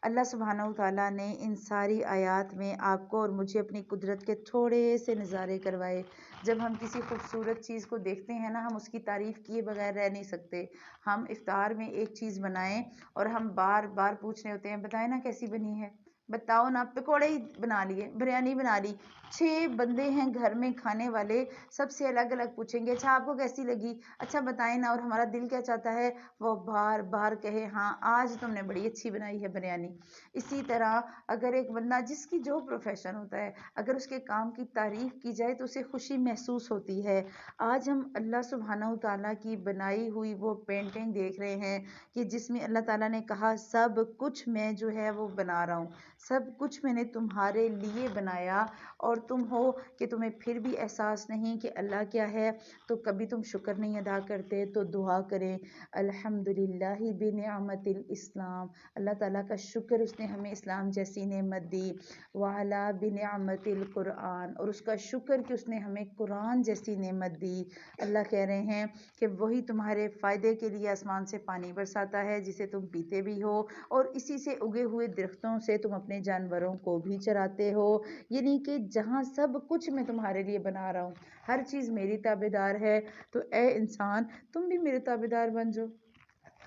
اللہ سبحانہ وتعالیٰ نے ان ساری آیات میں آپ کو اور مجھے اپنی قدرت کے تھوڑے سے نظارے کروائے۔ جب ہم کسی خوبصورت چیز کو دیکھتے ہیں نا، ہم اس کی تعریف کیے بغیر رہ نہیں سکتے۔ ہم افطار میں ایک چیز بنائیں اور ہم بار بار پوچھ رہے ہوتے ہیں بتائیں نا کیسی بنی ہے، بتاؤ نا، پکوڑے ہی بنا لیے، بریانی بنا لی، 6 بندے ہیں گھر میں کھانے والے، سب سے الگ الگ پوچھیں گے اچھا آپ کو کیسی لگی، اچھا بتائیں نا، اور ہمارا دل کیا چاہتا ہے، وہ بار بار کہے ہاں آج تم نے بڑی اچھی بنائی ہے بریانی۔ اسی طرح اگر ایک بندہ جس کی جو پروفیشن ہوتا ہے، اگر اس کے کام کی تعریف کی جائے تو اسے خوشی محسوس ہوتی ہے۔ آج ہم اللہ سبحانہ وتعالیٰ کی بنائی ہوئی وہ پینٹنگ دیکھ رہے ہیں کہ جس میں اللہ تعالیٰ نے کہا سب کچھ میں جو ہے وہ بنا رہا ہوں، سب کچھ میں نے تمہارے لیے بنایا، اور تم ہو کہ تمہیں پھر بھی احساس نہیں کہ اللہ کیا ہے، تو کبھی تم شکر نہیں ادا کرتے۔ تو دعا کریں الحمدللہ بنعمت الاسلام، اللہ تعالیٰ کا شکر اس نے ہمیں اسلام جیسی نعمت دی، وعلا بنعمت القرآن، اور اس کا شکر کہ اس نے ہمیں قرآن جیسی نعمت دی۔ اللہ کہہ رہے ہیں کہ وہی تمہارے فائدے کے لیے آسمان سے پانی برساتا ہے جسے تم پیتے بھی ہو، اور اسی سے اگے ہوئے درختوں سے تم اپنے جانوروں کو بھی چراتے ہو، یعنی کہ جہاں سب کچھ میں تمہارے لیے بنا رہا ہوں، ہر چیز میری تابعدار ہے، تو اے انسان تم بھی میرے تابعدار بن جاؤ۔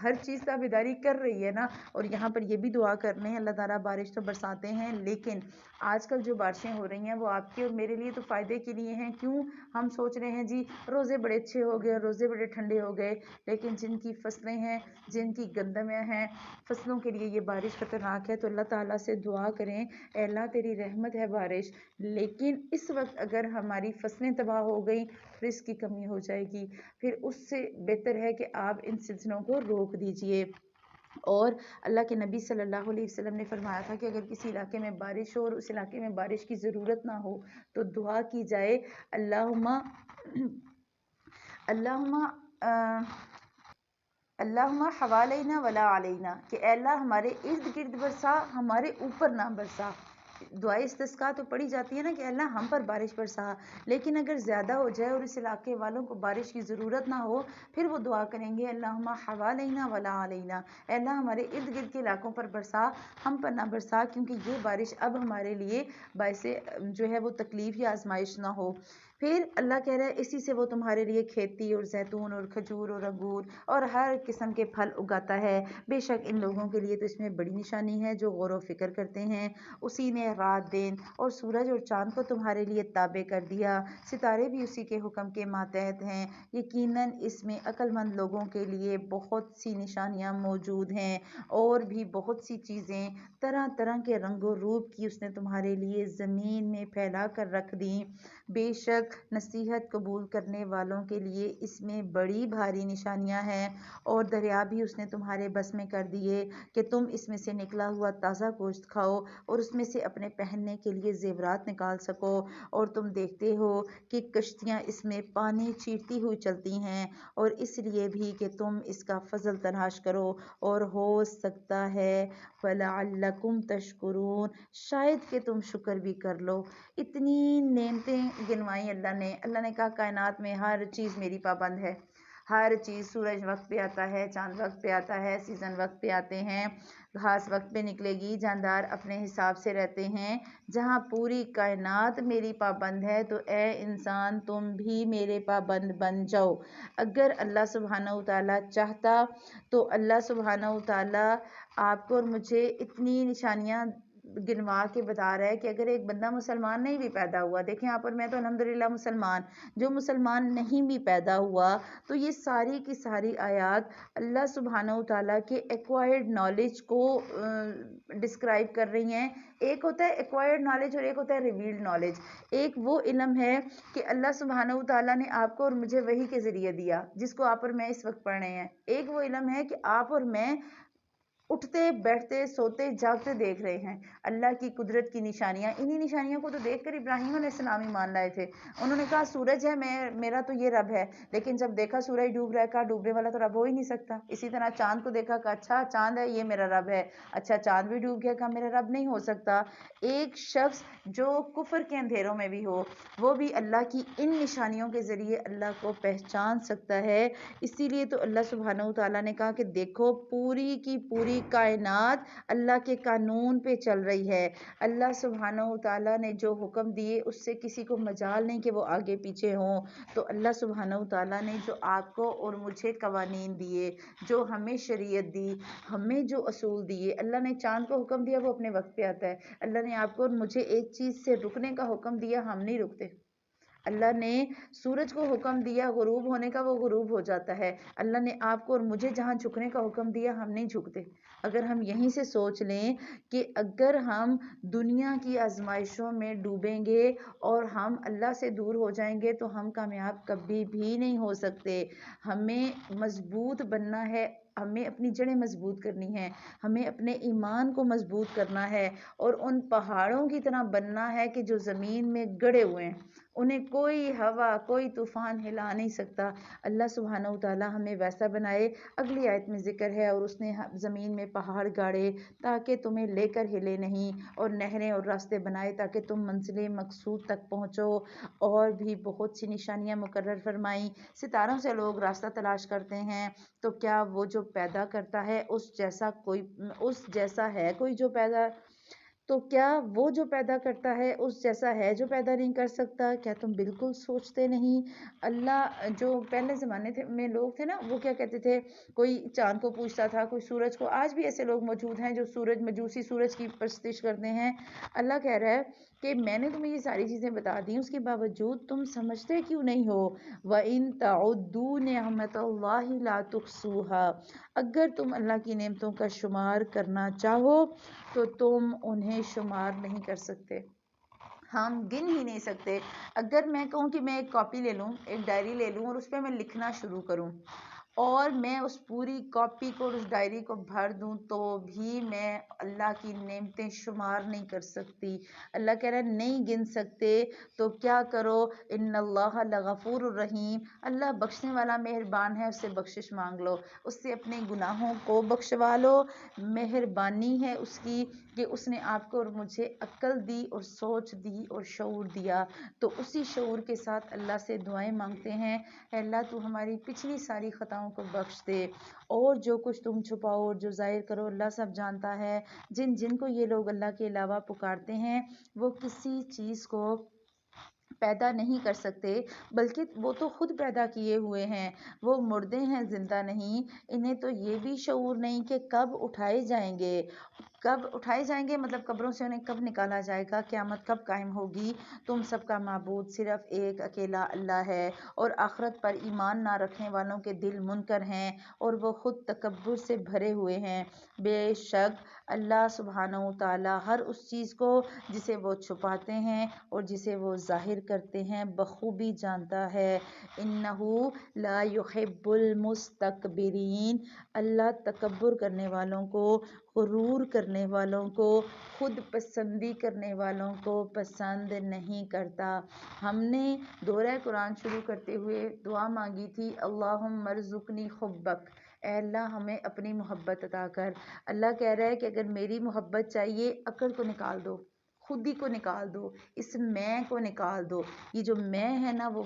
ہر چیز تابعداری کر رہی ہے نا، اور یہاں پر یہ بھی دعا کرنے ہیں اللہ تعالیٰ بارش تو برساتے ہیں، لیکن آج کل جو بارشیں ہو رہی ہیں وہ آپ کے اور میرے لیے تو فائدے کے لیے ہیں۔ کیوں ہم سوچ رہے ہیں جی روزے بڑے اچھے ہو گئے، روزے بڑے ٹھنڈے ہو گئے، لیکن جن کی فصلیں ہیں، جن کی گندمیاں ہیں، فصلوں کے لیے یہ بارش خطرناک ہے، تو اللہ تعالیٰ سے دعا کریں اے اللہ تیری رحمت ہے بارش، لیکن اس وقت اگر ہماری فصلیں تباہ ہو گئیں رزق کی کمی ہو جائے گی، پھر اس سے بہتر ہے کہ آپ ان سلسلوں کو روک دیجئے۔ اور اللہ کے نبی صلی اللہ علیہ وسلم نے فرمایا تھا کہ اگر کسی علاقے میں بارش ہو اور اس علاقے میں بارش کی ضرورت نہ ہو تو دعا کی جائے اللہم حوالینہ ولا علینا، کہ اے اللہ ہمارے ارد گرد برسا، ہمارے اوپر نہ برسا۔ دعائے استسقاء تو پڑھی جاتی ہے نا کہ اللہ ہم پر بارش برسا، لیکن اگر زیادہ ہو جائے اور اس علاقے والوں کو بارش کی ضرورت نہ ہو، پھر وہ دعا کریں گے اللہم حوالینہ ولا علینا، اے اللہ ہمارے ارد گرد کے علاقوں پر برسا، ہم پر نہ برسا، کیونکہ یہ بارش اب ہمارے لیے باعث جو ہے وہ تکلیف یا آزمائش نہ ہو۔ پھر اللہ کہہ رہا ہے اسی سے وہ تمہارے لیے کھیتی اور زیتون اور کھجور اور انگور اور ہر قسم کے پھل اگاتا ہے، بے شک ان لوگوں کے لیے تو اس میں بڑی نشانی ہے جو غور و فکر کرتے ہیں۔ اسی نے رات دن اور سورج اور چاند کو تمہارے لیے تابع کر دیا، ستارے بھی اسی کے حکم کے ماتحت ہیں، یقیناً اس میں عقل مند لوگوں کے لیے بہت سی نشانیاں موجود ہیں، اور بھی بہت سی چیزیں طرح طرح کے رنگ و روپ کی اس نے تمہارے لیے زمین میں پھیلا کر رکھ دی، بے شک نصیحت قبول کرنے والوں کے لیے اس میں بڑی بھاری نشانیاں ہیں۔ اور دریا بھی اس نے تمہارے بس میں کر دیے کہ تم اس میں سے نکلا ہوا تازہ گوشت کھاؤ اور اس میں سے اپنے پہننے کے لیے زیورات نکال سکو، اور تم دیکھتے ہو کہ کشتیاں اس میں پانی چیرتی ہوئی چلتی ہیں، اور اس لیے بھی کہ تم اس کا فضل تلاش کرو، اور ہو فَلَعَلَّكُمْ تَشْكُرُونَ، شاید کہ تم شکر بھی کر لو۔ اتنی نعمتیں گنوائی اللہ نے کہا کائنات میں ہر چیز میری پابند ہے، ہر چیز، سورج وقت پہ آتا ہے، چاند وقت پہ آتا ہے، سیزن وقت پہ آتے ہیں، گھاس وقت پہ نکلے گی، جاندار اپنے حساب سے رہتے ہیں۔ جہاں پوری کائنات میری پابند ہے تو اے انسان تم بھی میرے پابند بن جاؤ۔ اگر اللہ سبحانہ وتعالیٰ چاہتا تو اللہ سبحانہ وتعالیٰ آپ کو اور مجھے اتنی نشانیاں گنوا کے بتا رہا ہے کہ اگر ایک بندہ مسلمان نہیں بھی پیدا ہوا، دیکھیں یہاں پر میں تو الحمدللہ مسلمان، جو مسلمان نہیں بھی پیدا ہوا، تو یہ ساری کی ساری آیات اللہ سبحانہ وتعالیٰ کے ایکوائرڈ نالج کو ڈسکرائب کر رہی ہیں۔ ایک ہوتا ہے ایکوائرڈ نالج اور ایک ہوتا ہے ریویلڈ نالج۔ ایک وہ علم ہے کہ اللہ سبحانہ وتعالیٰ نے آپ کو اور مجھے وحی کے ذریعے دیا، جس کو آپ اور میں اس وقت پڑھ رہے ہیں۔ ایک وہ علم ہے کہ آپ اور میں اٹھتے بیٹھتے سوتے جاگتے دیکھ رہے ہیں اللہ کی قدرت کی نشانیاں۔ انہی نشانیوں کو تو دیکھ کر ابراہیم علیہ السلام ہی مان لائے تھے۔ انہوں نے کہا سورج ہے میرا تو یہ رب ہے، لیکن جب دیکھا سورج ڈوب رہا ہے کہا ڈوبنے والا تو رب ہو ہی نہیں سکتا۔ اسی طرح چاند کو دیکھا کہا اچھا چاند ہے یہ میرا رب ہے، اچھا چاند بھی ڈوب گیا کہا میرا رب نہیں ہو سکتا۔ ایک شخص جو کفر کے اندھیروں میں بھی ہو وہ بھی اللہ کی ان نشانیوں کے ذریعے اللہ کو پہچان سکتا ہے۔ اسی لیے تو اللہ سبحانہ وتعالیٰ نے کہا کہ دیکھو پوری کی پوری کائنات اللہ کے قانون پہ چل رہی ہے۔ اللہ سبحانہ وتعالیٰ نے جو حکم دیے اس سے کسی کو مجال نہیں کہ وہ آگے پیچھے ہوں۔ تو اللہ سبحانہ وتعالیٰ نے جو آپ کو اور مجھے قوانین دیے، جو ہمیں شریعت دی، ہمیں جو اصول دیے، اللہ نے چاند کو حکم دیا وہ اپنے وقت پہ آتا ہے۔ اللہ نے آپ کو اور مجھے ایک چیز سے رکنے کا حکم دیا، ہم نہیں رکتے۔ اللہ نے سورج کو حکم دیا غروب ہونے کا، وہ غروب ہو جاتا ہے۔ اللہ نے آپ کو اور مجھے جہاں جھکنے کا حکم دیا ہم نہیں جھکتے۔ اگر ہم یہیں سے سوچ لیں کہ اگر ہم دنیا کی آزمائشوں میں ڈوبیں گے اور ہم اللہ سے دور ہو جائیں گے تو ہم کامیاب کبھی بھی نہیں ہو سکتے۔ ہمیں مضبوط بننا ہے، ہمیں اپنی جڑیں مضبوط کرنی ہیں، ہمیں اپنے ایمان کو مضبوط کرنا ہے اور ان پہاڑوں کی طرح بننا ہے کہ جو زمین میں گڑے ہوئے ہیں، انہیں کوئی ہوا کوئی طوفان ہلا نہیں سکتا۔ اللہ سبحانہ وتعالیٰ ہمیں ویسا بنائے۔ اگلی آیت میں ذکر ہے اور اس نے زمین میں پہاڑ گاڑے تاکہ تمہیں لے کر ہلے نہیں، اور نہریں اور راستے بنائے تاکہ تم منزل مقصود تک پہنچو، اور بھی بہت سی نشانیاں مقرر فرمائیں۔ ستاروں سے لوگ راستہ تلاش کرتے ہیں، تو کیا وہ جو پیدا کرتا ہے اس جیسا ہے کوئی جو پیدا، تو کیا وہ جو پیدا کرتا ہے اس جیسا ہے جو پیدا نہیں کر سکتا؟ کیا تم بالکل سوچتے نہیں؟ اللہ جو پہلے زمانے میں لوگ تھے نا، وہ کیا کہتے تھے، کوئی چاند کو پوچھتا تھا، کوئی سورج کو۔ آج بھی ایسے لوگ موجود ہیں جو مجوسی سورج کی پرستش کرتے ہیں۔ اللہ کہہ رہا ہے کہ میں نے تمہیں یہ ساری چیزیں بتا دی، اس کے باوجود تم سمجھتے کیوں نہیں ہو؟ وَإِن تَعُدُّوا نِعْمَتَ اللَّهِ لَا تُحْصُوهَا، اگر تم اللہ کی نعمتوں کا شمار کرنا چاہو تو تم انہیں شمار نہیں کر سکتے، ہم گن ہی نہیں سکتے۔ اگر میں کہوں کہ میں ایک کاپی لے لوں، ایک ڈائری لے لوں اور اس پہ میں لکھنا شروع کروں اور میں اس پوری کاپی کو اور اس ڈائری کو بھر دوں تو بھی میں اللہ کی نعمتیں شمار نہیں کر سکتی۔ اللہ کہہ رہا ہے نہیں گن سکتے تو کیا کرو، ان اللہ لغفور الرحیم، اللہ بخشنے والا مہربان ہے، اس سے بخشش مانگ لو، اس سے اپنے گناہوں کو بخشوا لو۔ مہربانی ہے اس کی کہ اس نے آپ کو اور مجھے عقل دی اور سوچ دی اور شعور دیا، تو اسی شعور کے ساتھ اللہ سے دعائیں مانگتے ہیں، اے اللہ تو ہماری پچھلی ساری خطاؤں کو بخش دے، اور جو کچھ تم چھپاؤ اور جو ظاہر کرو اللہ سب جانتا ہے۔ جن کو یہ لوگ اللہ کے علاوہ پکارتے ہیں وہ کسی چیز کو پیدا نہیں کر سکتے، بلکہ وہ تو خود پیدا کیے ہوئے ہیں، وہ مردے ہیں زندہ نہیں۔ انہیں تو یہ بھی شعور نہیں کہ کب اٹھائے جائیں گے، کب اٹھائے جائیں گے، مطلب قبروں سے انہیں کب نکالا جائے گا، قیامت کب قائم ہوگی۔ تم سب کا معبود صرف ایک اکیلا اللہ ہے، اور آخرت پر ایمان نہ رکھنے والوں کے دل منکر ہیں اور وہ خود تکبر سے بھرے ہوئے ہیں۔ بے شک اللہ سبحانہ وتعالیٰ ہر اس چیز کو جسے وہ چھپاتے ہیں اور جسے وہ ظاہر کرتے ہیں بخوبی جانتا ہے۔ انہ لا یحب المستکبرین، اللہ تکبر کرنے والوں کو، غرور کرنے والوں کو، خود پسندی کرنے والوں کو پسند نہیں کرتا۔ ہم نے دورہ قرآن شروع کرتے ہوئے دعا مانگی تھی اللہم ارزقنی حبک، اے اللہ ہمیں اپنی محبت عطا کر۔ اللہ کہہ رہا ہے کہ اگر میری محبت چاہیے، عقل کو نکال دو، خود ہی کو نکال دو، اس میں کو نکال دو۔ یہ جو میں ہے نا وہ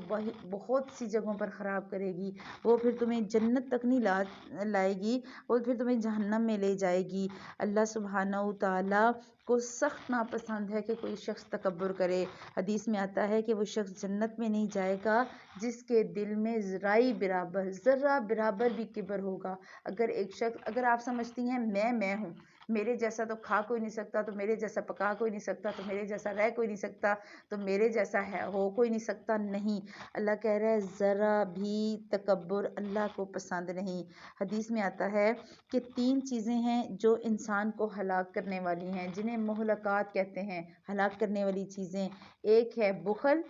بہت سی جگہوں پر خراب کرے گی، وہ پھر تمہیں جنت تک نہیں لائے گی، وہ پھر تمہیں جہنم میں لے جائے گی۔ اللہ سبحانہ و تعالیٰ کو سخت ناپسند ہے کہ کوئی شخص تکبر کرے۔ حدیث میں آتا ہے کہ وہ شخص جنت میں نہیں جائے گا جس کے دل میں ذرہ برابر بھی کبر ہوگا۔ اگر آپ سمجھتی ہیں میں ہوں، میرے جیسا تو کھا کوئی نہیں سکتا، تو میرے جیسا پکا کوئی نہیں سکتا، تو میرے جیسا رہ کوئی نہیں سکتا، تو میرے جیسا ہو کوئی نہیں سکتا، نہیں، اللہ کہہ رہا ہے ذرا بھی تکبر اللہ کو پسند نہیں۔ حدیث میں آتا ہے کہ 3 چیزیں ہیں جو انسان کو ہلاک کرنے والی ہیں، جنہیں مہلکات کہتے ہیں، ہلاک کرنے والی چیزیں۔ ایک ہے بخل،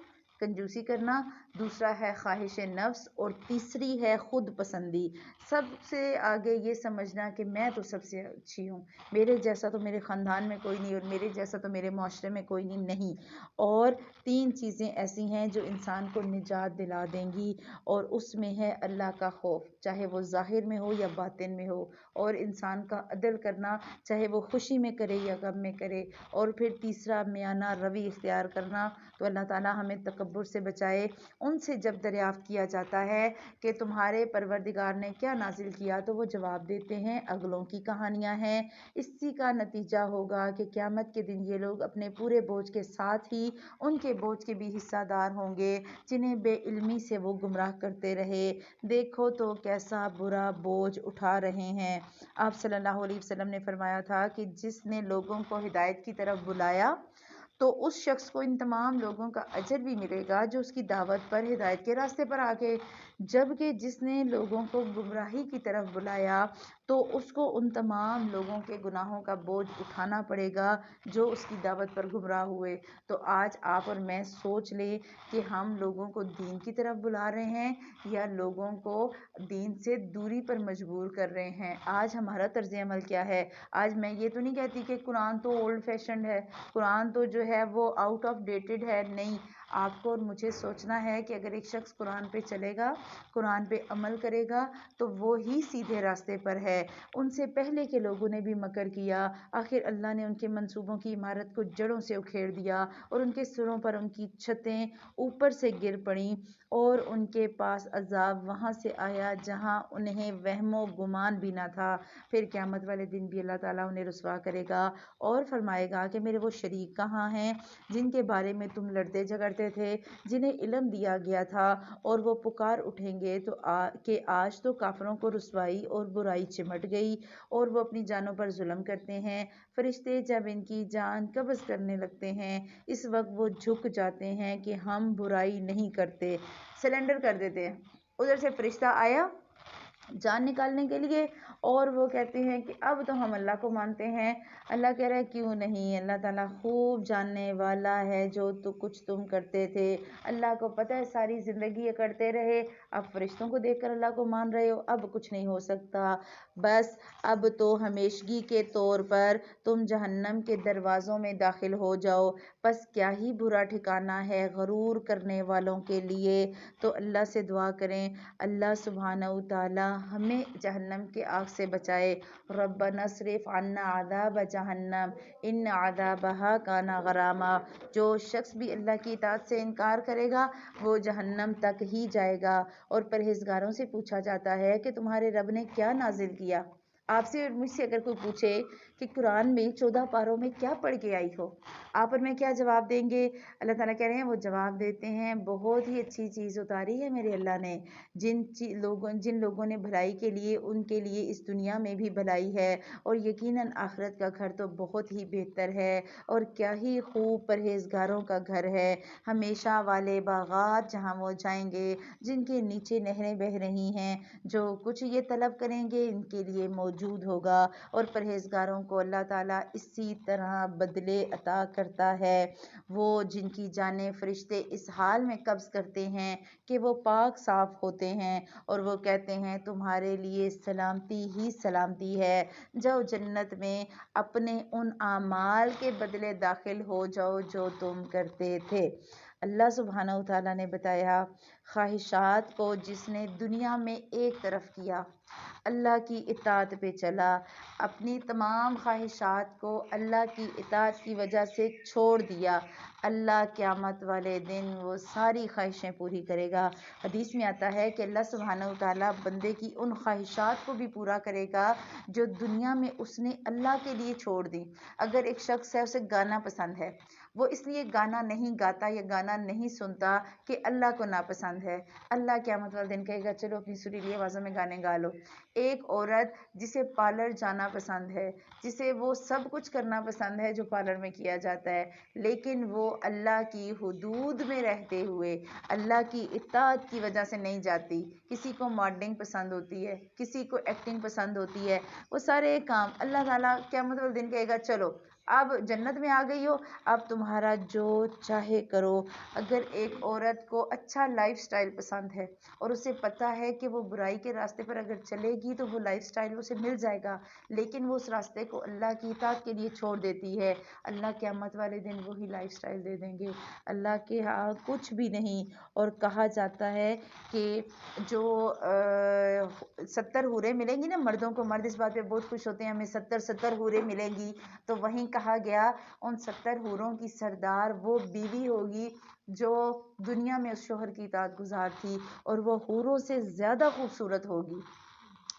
کنجوسی کرنا، دوسرا ہے خواہش نفس، اور تیسری ہے خود پسندی۔ سب سے آگے یہ سمجھنا کہ میں تو سب سے اچھی ہوں، میرے جیسا تو میرے خاندان میں کوئی نہیں، اور میرے جیسا تو میرے معاشرے میں کوئی نہیں۔ اور 3 چیزیں ایسی ہیں جو انسان کو نجات دلا دیں گی، اور اس میں ہے اللہ کا خوف، چاہے وہ ظاہر میں ہو یا باطن میں ہو، اور انسان کا عدل کرنا، چاہے وہ خوشی میں کرے یا غم میں کرے، اور پھر تیسرا میانہ روی اختیار کرنا۔ تو اللہ تعالیٰ ہمیں تکبر سے بچائے۔ ان سے جب دریافت کیا جاتا ہے کہ تمہارے پروردگار نے کیا نازل کیا، تو وہ جواب دیتے ہیں اگلوں کی کہانیاں ہیں۔ اسی کا نتیجہ ہوگا کہ قیامت کے دن یہ لوگ اپنے پورے بوجھ کے ساتھ ہی ان کے بوجھ کے بھی حصہ دار ہوں گے جنہیں بے علمی سے وہ گمراہ کرتے رہے۔ دیکھو تو کیسا برا بوجھ اٹھا رہے ہیں۔ آپ صلی اللہ علیہ وسلم نے فرمایا تھا کہ جس نے لوگوں کو ہدایت کی طرف بلایا تو اس شخص کو ان تمام لوگوں کا اجر بھی ملے گا جو اس کی دعوت پر ہدایت کے راستے پر آگے، جبکہ جس نے لوگوں کو گمراہی کی طرف بلایا تو اس کو ان تمام لوگوں کے گناہوں کا بوجھ اٹھانا پڑے گا جو اس کی دعوت پر گمراہ ہوئے۔ تو آج آپ اور میں سوچ لیں کہ ہم لوگوں کو دین کی طرف بلا رہے ہیں یا لوگوں کو دین سے دوری پر مجبور کر رہے ہیں۔ آج ہمارا طرز عمل کیا ہے؟ آج میں یہ تو نہیں کہتی کہ قرآن تو اولڈ فیشنڈ ہے، قرآن تو جو ہے وہ آؤٹ آف ڈیٹڈ ہے، نہیں۔ آپ کو اور مجھے سوچنا ہے کہ اگر ایک شخص قرآن پہ چلے گا، قرآن پہ عمل کرے گا تو وہ ہی سیدھے راستے پر ہے۔ ان سے پہلے کے لوگوں نے بھی مکر کیا، آخر اللہ نے ان کے منصوبوں کی عمارت کو جڑوں سے اکھیڑ دیا، اور ان کے سروں پر ان کی چھتیں اوپر سے گر پڑیں، اور ان کے پاس عذاب وہاں سے آیا جہاں انہیں وہم و گمان بھی نہ تھا۔ پھر قیامت والے دن بھی اللہ تعالیٰ انہیں رسوا کرے گا اور فرمائے گا کہ میرے وہ شریک کہاں ہیں جن کے بارے میں تم لڑتے جھگڑتے تھے، جنہیں علم دیا گیا تھا، اور وہ پکار اٹھیں گے تو کہ آج تو کافروں کو رسوائی اور برائی چمٹ گئی، اور وہ اپنی جانوں پر ظلم کرتے ہیں۔ فرشتے جب ان کی جان قبض کرنے لگتے ہیں اس وقت وہ جھک جاتے ہیں کہ ہم برائی نہیں کرتے، سرنڈر کر دیتے ہیں۔ ادھر سے فرشتہ آیا جان نکالنے کے لیے، اور وہ کہتے ہیں کہ اب تو ہم اللہ کو مانتے ہیں۔ اللہ کہہ رہا ہے کیوں نہیں، اللہ تعالیٰ خوب جاننے والا ہے جو تو کچھ تم کرتے تھے۔ اللہ کو پتہ ہے ساری زندگی یہ کرتے رہے، اب فرشتوں کو دیکھ کر اللہ کو مان رہے ہو، اب کچھ نہیں ہو سکتا، بس اب تو ہمیشگی کے طور پر تم جہنم کے دروازوں میں داخل ہو جاؤ، بس کیا ہی برا ٹھکانہ ہے غرور کرنے والوں کے لیے۔ تو اللہ سے دعا کریں اللہ سبحانہ و تعالیٰ ہمیں جہنم کے آگ سے بچائے۔ ربنا اصرف عنا عذاب جہنم ان عذابہا کان غراما۔ جو شخص بھی اللہ کی اطاعت سے انکار کرے گا وہ جہنم تک ہی جائے گا۔ اور پرہیزگاروں سے پوچھا جاتا ہے کہ تمہارے رب نے کیا نازل کیا؟ آپ سے اور مجھ سے اگر کوئی پوچھے کہ قرآن میں 14 پاروں میں کیا پڑھ کے آئی ہو، آپ اور میں کیا جواب دیں گے؟ اللہ تعالیٰ کہہ رہے ہیں وہ جواب دیتے ہیں بہت ہی اچھی چیز اتاری ہے میرے اللہ نے، جن لوگوں نے بھلائی کے لیے ان کے لیے اس دنیا میں بھی بھلائی ہے، اور یقیناً آخرت کا گھر تو بہت ہی بہتر ہے، اور کیا ہی خوب پرہیزگاروں کا گھر ہے، ہمیشہ والے باغات جہاں وہ جائیں گے جن کے نیچے نہریں بہہ رہی ہیں، جو کچھ یہ طلب کریں گے ان کے لیے موجود ہوگا۔ اور پرہیزگاروں کو اللہ تعالیٰ اسی طرح بدلے عطا کرتا ہے، وہ جن کی جانیں فرشتے اس حال میں قبض کرتے ہیں کہ وہ پاک صاف ہوتے ہیں، اور وہ کہتے ہیں تمہارے لیے سلامتی ہی سلامتی ہے، جاؤ جنت میں اپنے ان اعمال کے بدلے داخل ہو جاؤ جو تم کرتے تھے۔ اللہ سبحانہ و تعالیٰ نے بتایا خواہشات کو جس نے دنیا میں ایک طرف کیا، اللہ کی اطاعت پہ چلا، اپنی تمام خواہشات کو اللہ کی اطاعت کی وجہ سے چھوڑ دیا، اللہ قیامت والے دن وہ ساری خواہشیں پوری کرے گا۔ حدیث میں آتا ہے کہ اللہ سبحانہ و تعالیٰ بندے کی ان خواہشات کو بھی پورا کرے گا جو دنیا میں اس نے اللہ کے لیے چھوڑ دی۔ اگر ایک شخص ہے، اسے گانا پسند ہے، وہ اس لیے گانا نہیں گاتا یا گانا نہیں سنتا کہ اللہ کو ناپسند ہے، اللہ قیامت والے دن کہے گا چلو اپنی سریلی آوازوں میں گانے گا لو۔ ایک عورت جسے پارلر جانا پسند ہے، جسے وہ سب کچھ کرنا پسند ہے جو پارلر میں کیا جاتا ہے، لیکن وہ اللہ کی حدود میں رہتے ہوئے اللہ کی اطاعت کی وجہ سے نہیں جاتی۔ کسی کو ماڈلنگ پسند ہوتی ہے، کسی کو ایکٹنگ پسند ہوتی ہے، وہ سارے کام اللہ تعالیٰ قیامت والے دن کہے گا چلو اب جنت میں آ گئی ہو، اب تمہارا جو چاہے کرو۔ اگر ایک عورت کو اچھا لائف سٹائل پسند ہے اور اسے پتہ ہے کہ وہ برائی کے راستے پر اگر چلے گی تو وہ لائف سٹائل اسے مل جائے گا، لیکن وہ اس راستے کو اللہ کی اطاعت کے لیے چھوڑ دیتی ہے، اللہ قیامت والے دن وہی لائف سٹائل دے دیں گے، اللہ کے ہاں کچھ بھی نہیں۔ اور کہا جاتا ہے کہ جو 70 حوریں ملیں گی نا مردوں کو، مرد اس بات پہ بہت خوش ہوتے ہیں ہمیں 70 حوریں ملیں گی، تو وہیں کہا گیا ان 70 حوروں کی سردار وہ بیوی ہوگی جو دنیا میں اس شوہر کی اطاعت گزار تھی، اور وہ حوروں سے زیادہ خوبصورت ہوگی،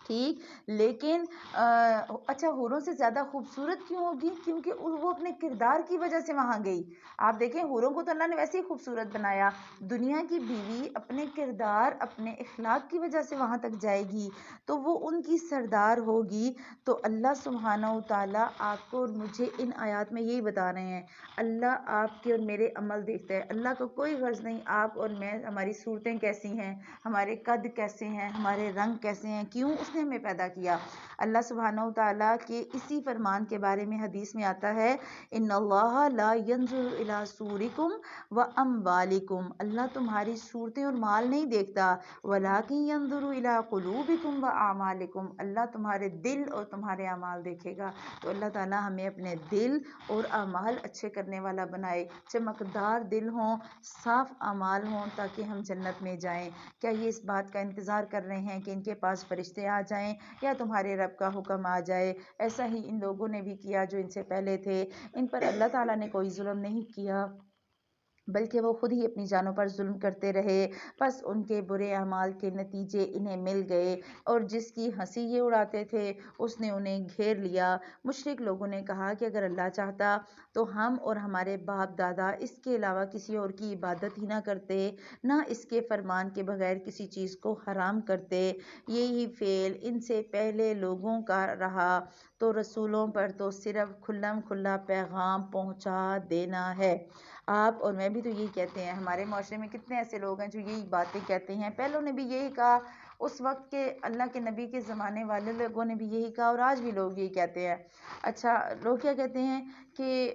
ٹھیک، لیکن اچھا حوروں سے زیادہ خوبصورت کیوں ہوگی؟ کیونکہ وہ اپنے کردار کی وجہ سے وہاں گئی۔ آپ دیکھیں حوروں کو تو اللہ نے ویسے ہی خوبصورت بنایا، دنیا کی بیوی اپنے کردار اپنے اخلاق کی وجہ سے وہاں تک جائے گی تو وہ ان کی سردار ہوگی۔ تو اللہ سبحانہ و تعالیٰ آپ کو اور مجھے ان آیات میں یہی بتا رہے ہیں، اللہ آپ کے اور میرے عمل دیکھتا ہے، اللہ کو کوئی غرض نہیں آپ اور میں ہماری صورتیں کیسی ہیں، ہمارے قد کیسے ہیں، ہمارے رنگ کیسے ہیں، کیوں اس نے ہمیں پیدا کیا۔ اللہ سبحانہ و تعالیٰ کے اسی فرمان کے بارے میں حدیث میں آتا ہے ان اللہ لا ينظر الى صورکم واموالکم، اللہ تمہاری صورتیں اور مال نہیں دیکھتا، ولکن ينظر الى قلوبکم واعمالکم، اللہ تمہارے دل اور تمہارے اعمال دیکھے گا۔ تو اللہ تعالیٰ ہمیں اپنے دل اور اعمال اچھے کرنے والا بنائے، چمکدار دل ہوں، صاف اعمال ہوں، تاکہ ہم جنت میں جائیں۔ کیا یہ اس بات کا انتظار کر رہے ہیں کہ ان کے پاس فرشتے آ جائیں یا تمہارے رب کا حکم آ جائے؟ ایسا ہی ان لوگوں نے بھی کیا جو ان سے پہلے تھے، ان پر اللہ تعالیٰ نے کوئی ظلم نہیں کیا بلکہ وہ خود ہی اپنی جانوں پر ظلم کرتے رہے، بس ان کے برے اعمال کے نتیجے انہیں مل گئے، اور جس کی ہنسی یہ اڑاتے تھے اس نے انہیں گھیر لیا۔ مشرک لوگوں نے کہا کہ اگر اللہ چاہتا تو ہم اور ہمارے باپ دادا اس کے علاوہ کسی اور کی عبادت ہی نہ کرتے، نہ اس کے فرمان کے بغیر کسی چیز کو حرام کرتے، یہی فعل ان سے پہلے لوگوں کا رہا، تو رسولوں پر تو صرف کھلم کھلا پیغام پہنچا دینا ہے۔ آپ اور میں بھی تو یہی کہتے ہیں، ہمارے معاشرے میں کتنے ایسے لوگ ہیں جو یہی باتیں کہتے ہیں، پہلوں نے بھی یہی کہا، اس وقت کے اللہ کے نبی کے زمانے والے لوگوں نے بھی یہی کہا، اور آج بھی لوگ یہی کہتے ہیں۔ اچھا لوگ کیا کہتے ہیں کہ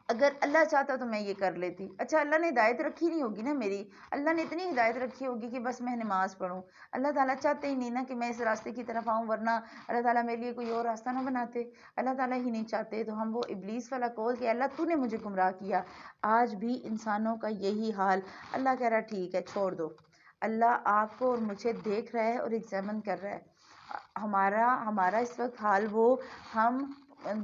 اگر اللہ چاہتا تو میں یہ کر لیتی۔ اچھا اللہ نے ہدایت رکھی نہیں ہوگی نا میری، اللہ نے اتنی ہدایت رکھی ہوگی کہ بس میں نماز پڑھوں، اللہ تعالیٰ چاہتے ہی نہیں نا کہ میں اس راستے کی طرف آؤں، ورنہ اللہ تعالیٰ میرے لیے کوئی اور راستہ نہ بناتے، اللہ تعالیٰ ہی نہیں چاہتے تو ہم وہ ابلیس والا قول کہ اللہ تو نے مجھے گمراہ کیا۔ آج بھی انسانوں کا یہی حال، اللہ کہہ رہا ٹھیک ہے چھوڑ دو، اللہ آپ کو اور مجھے دیکھ رہا ہے اور ایگزامن کر رہا ہے۔ ہمارا اس وقت حال وہ، ہم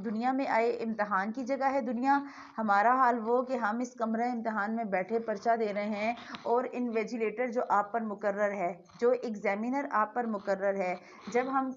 دنیا میں آئے امتحان کی جگہ ہے دنیا، ہمارا حال وہ کہ ہم اس کمرہ امتحان میں بیٹھے پرچہ دے رہے ہیں، اور انویجیلیٹر جو آپ پر مقرر ہے، جو ایگزامینر آپ پر مقرر ہے، جب ہم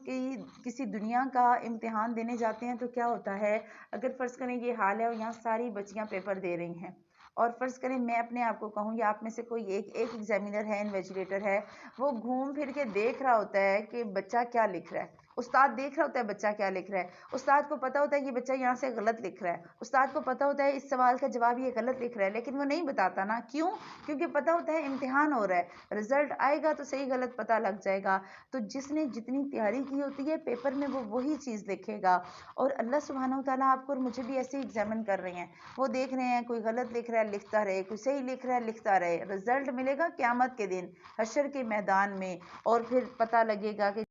کسی دنیا کا امتحان دینے جاتے ہیں تو کیا ہوتا ہے، اگر فرض کریں یہ حال ہے اور یہاں ساری بچیاں پیپر دے رہی ہیں، اور فرض کریں میں اپنے آپ کو کہوں یا آپ میں سے کوئی ایک ایگزامینر ہے، انویجیلیٹر ہے، وہ گھوم پھر کے دیکھ رہا ہوتا ہے کہ بچہ کیا لکھ رہا ہے، استاد دیکھ رہا ہوتا ہے بچہ کیا لکھ رہا ہے، استاد کو پتہ ہوتا ہے یہ بچہ یہاں سے غلط لکھ رہا ہے، استاد کو پتہ ہوتا ہے اس سوال کا جواب یہ غلط لکھ رہا ہے، لیکن وہ نہیں بتاتا نا، کیوں؟ کیونکہ پتہ ہوتا ہے امتحان ہو رہا ہے، رزلٹ آئے گا تو صحیح غلط پتہ لگ جائے گا۔ تو جس نے جتنی تیاری کی ہوتی ہے پیپر میں وہ وہی چیز لکھے گا، اور اللہ سبحانہ و تعالیٰ آپ کو اور مجھے بھی ایسے ایگزامن کر رہے ہیں، وہ دیکھ رہے ہیں کوئی غلط لکھ رہا ہے لکھتا رہے، کوئی صحیح لکھ رہا ہے لکھتا رہے، رزلٹ ملے گا قیامت کے دن حشر کے میدان میں، اور پھر پتہ لگے گا کہ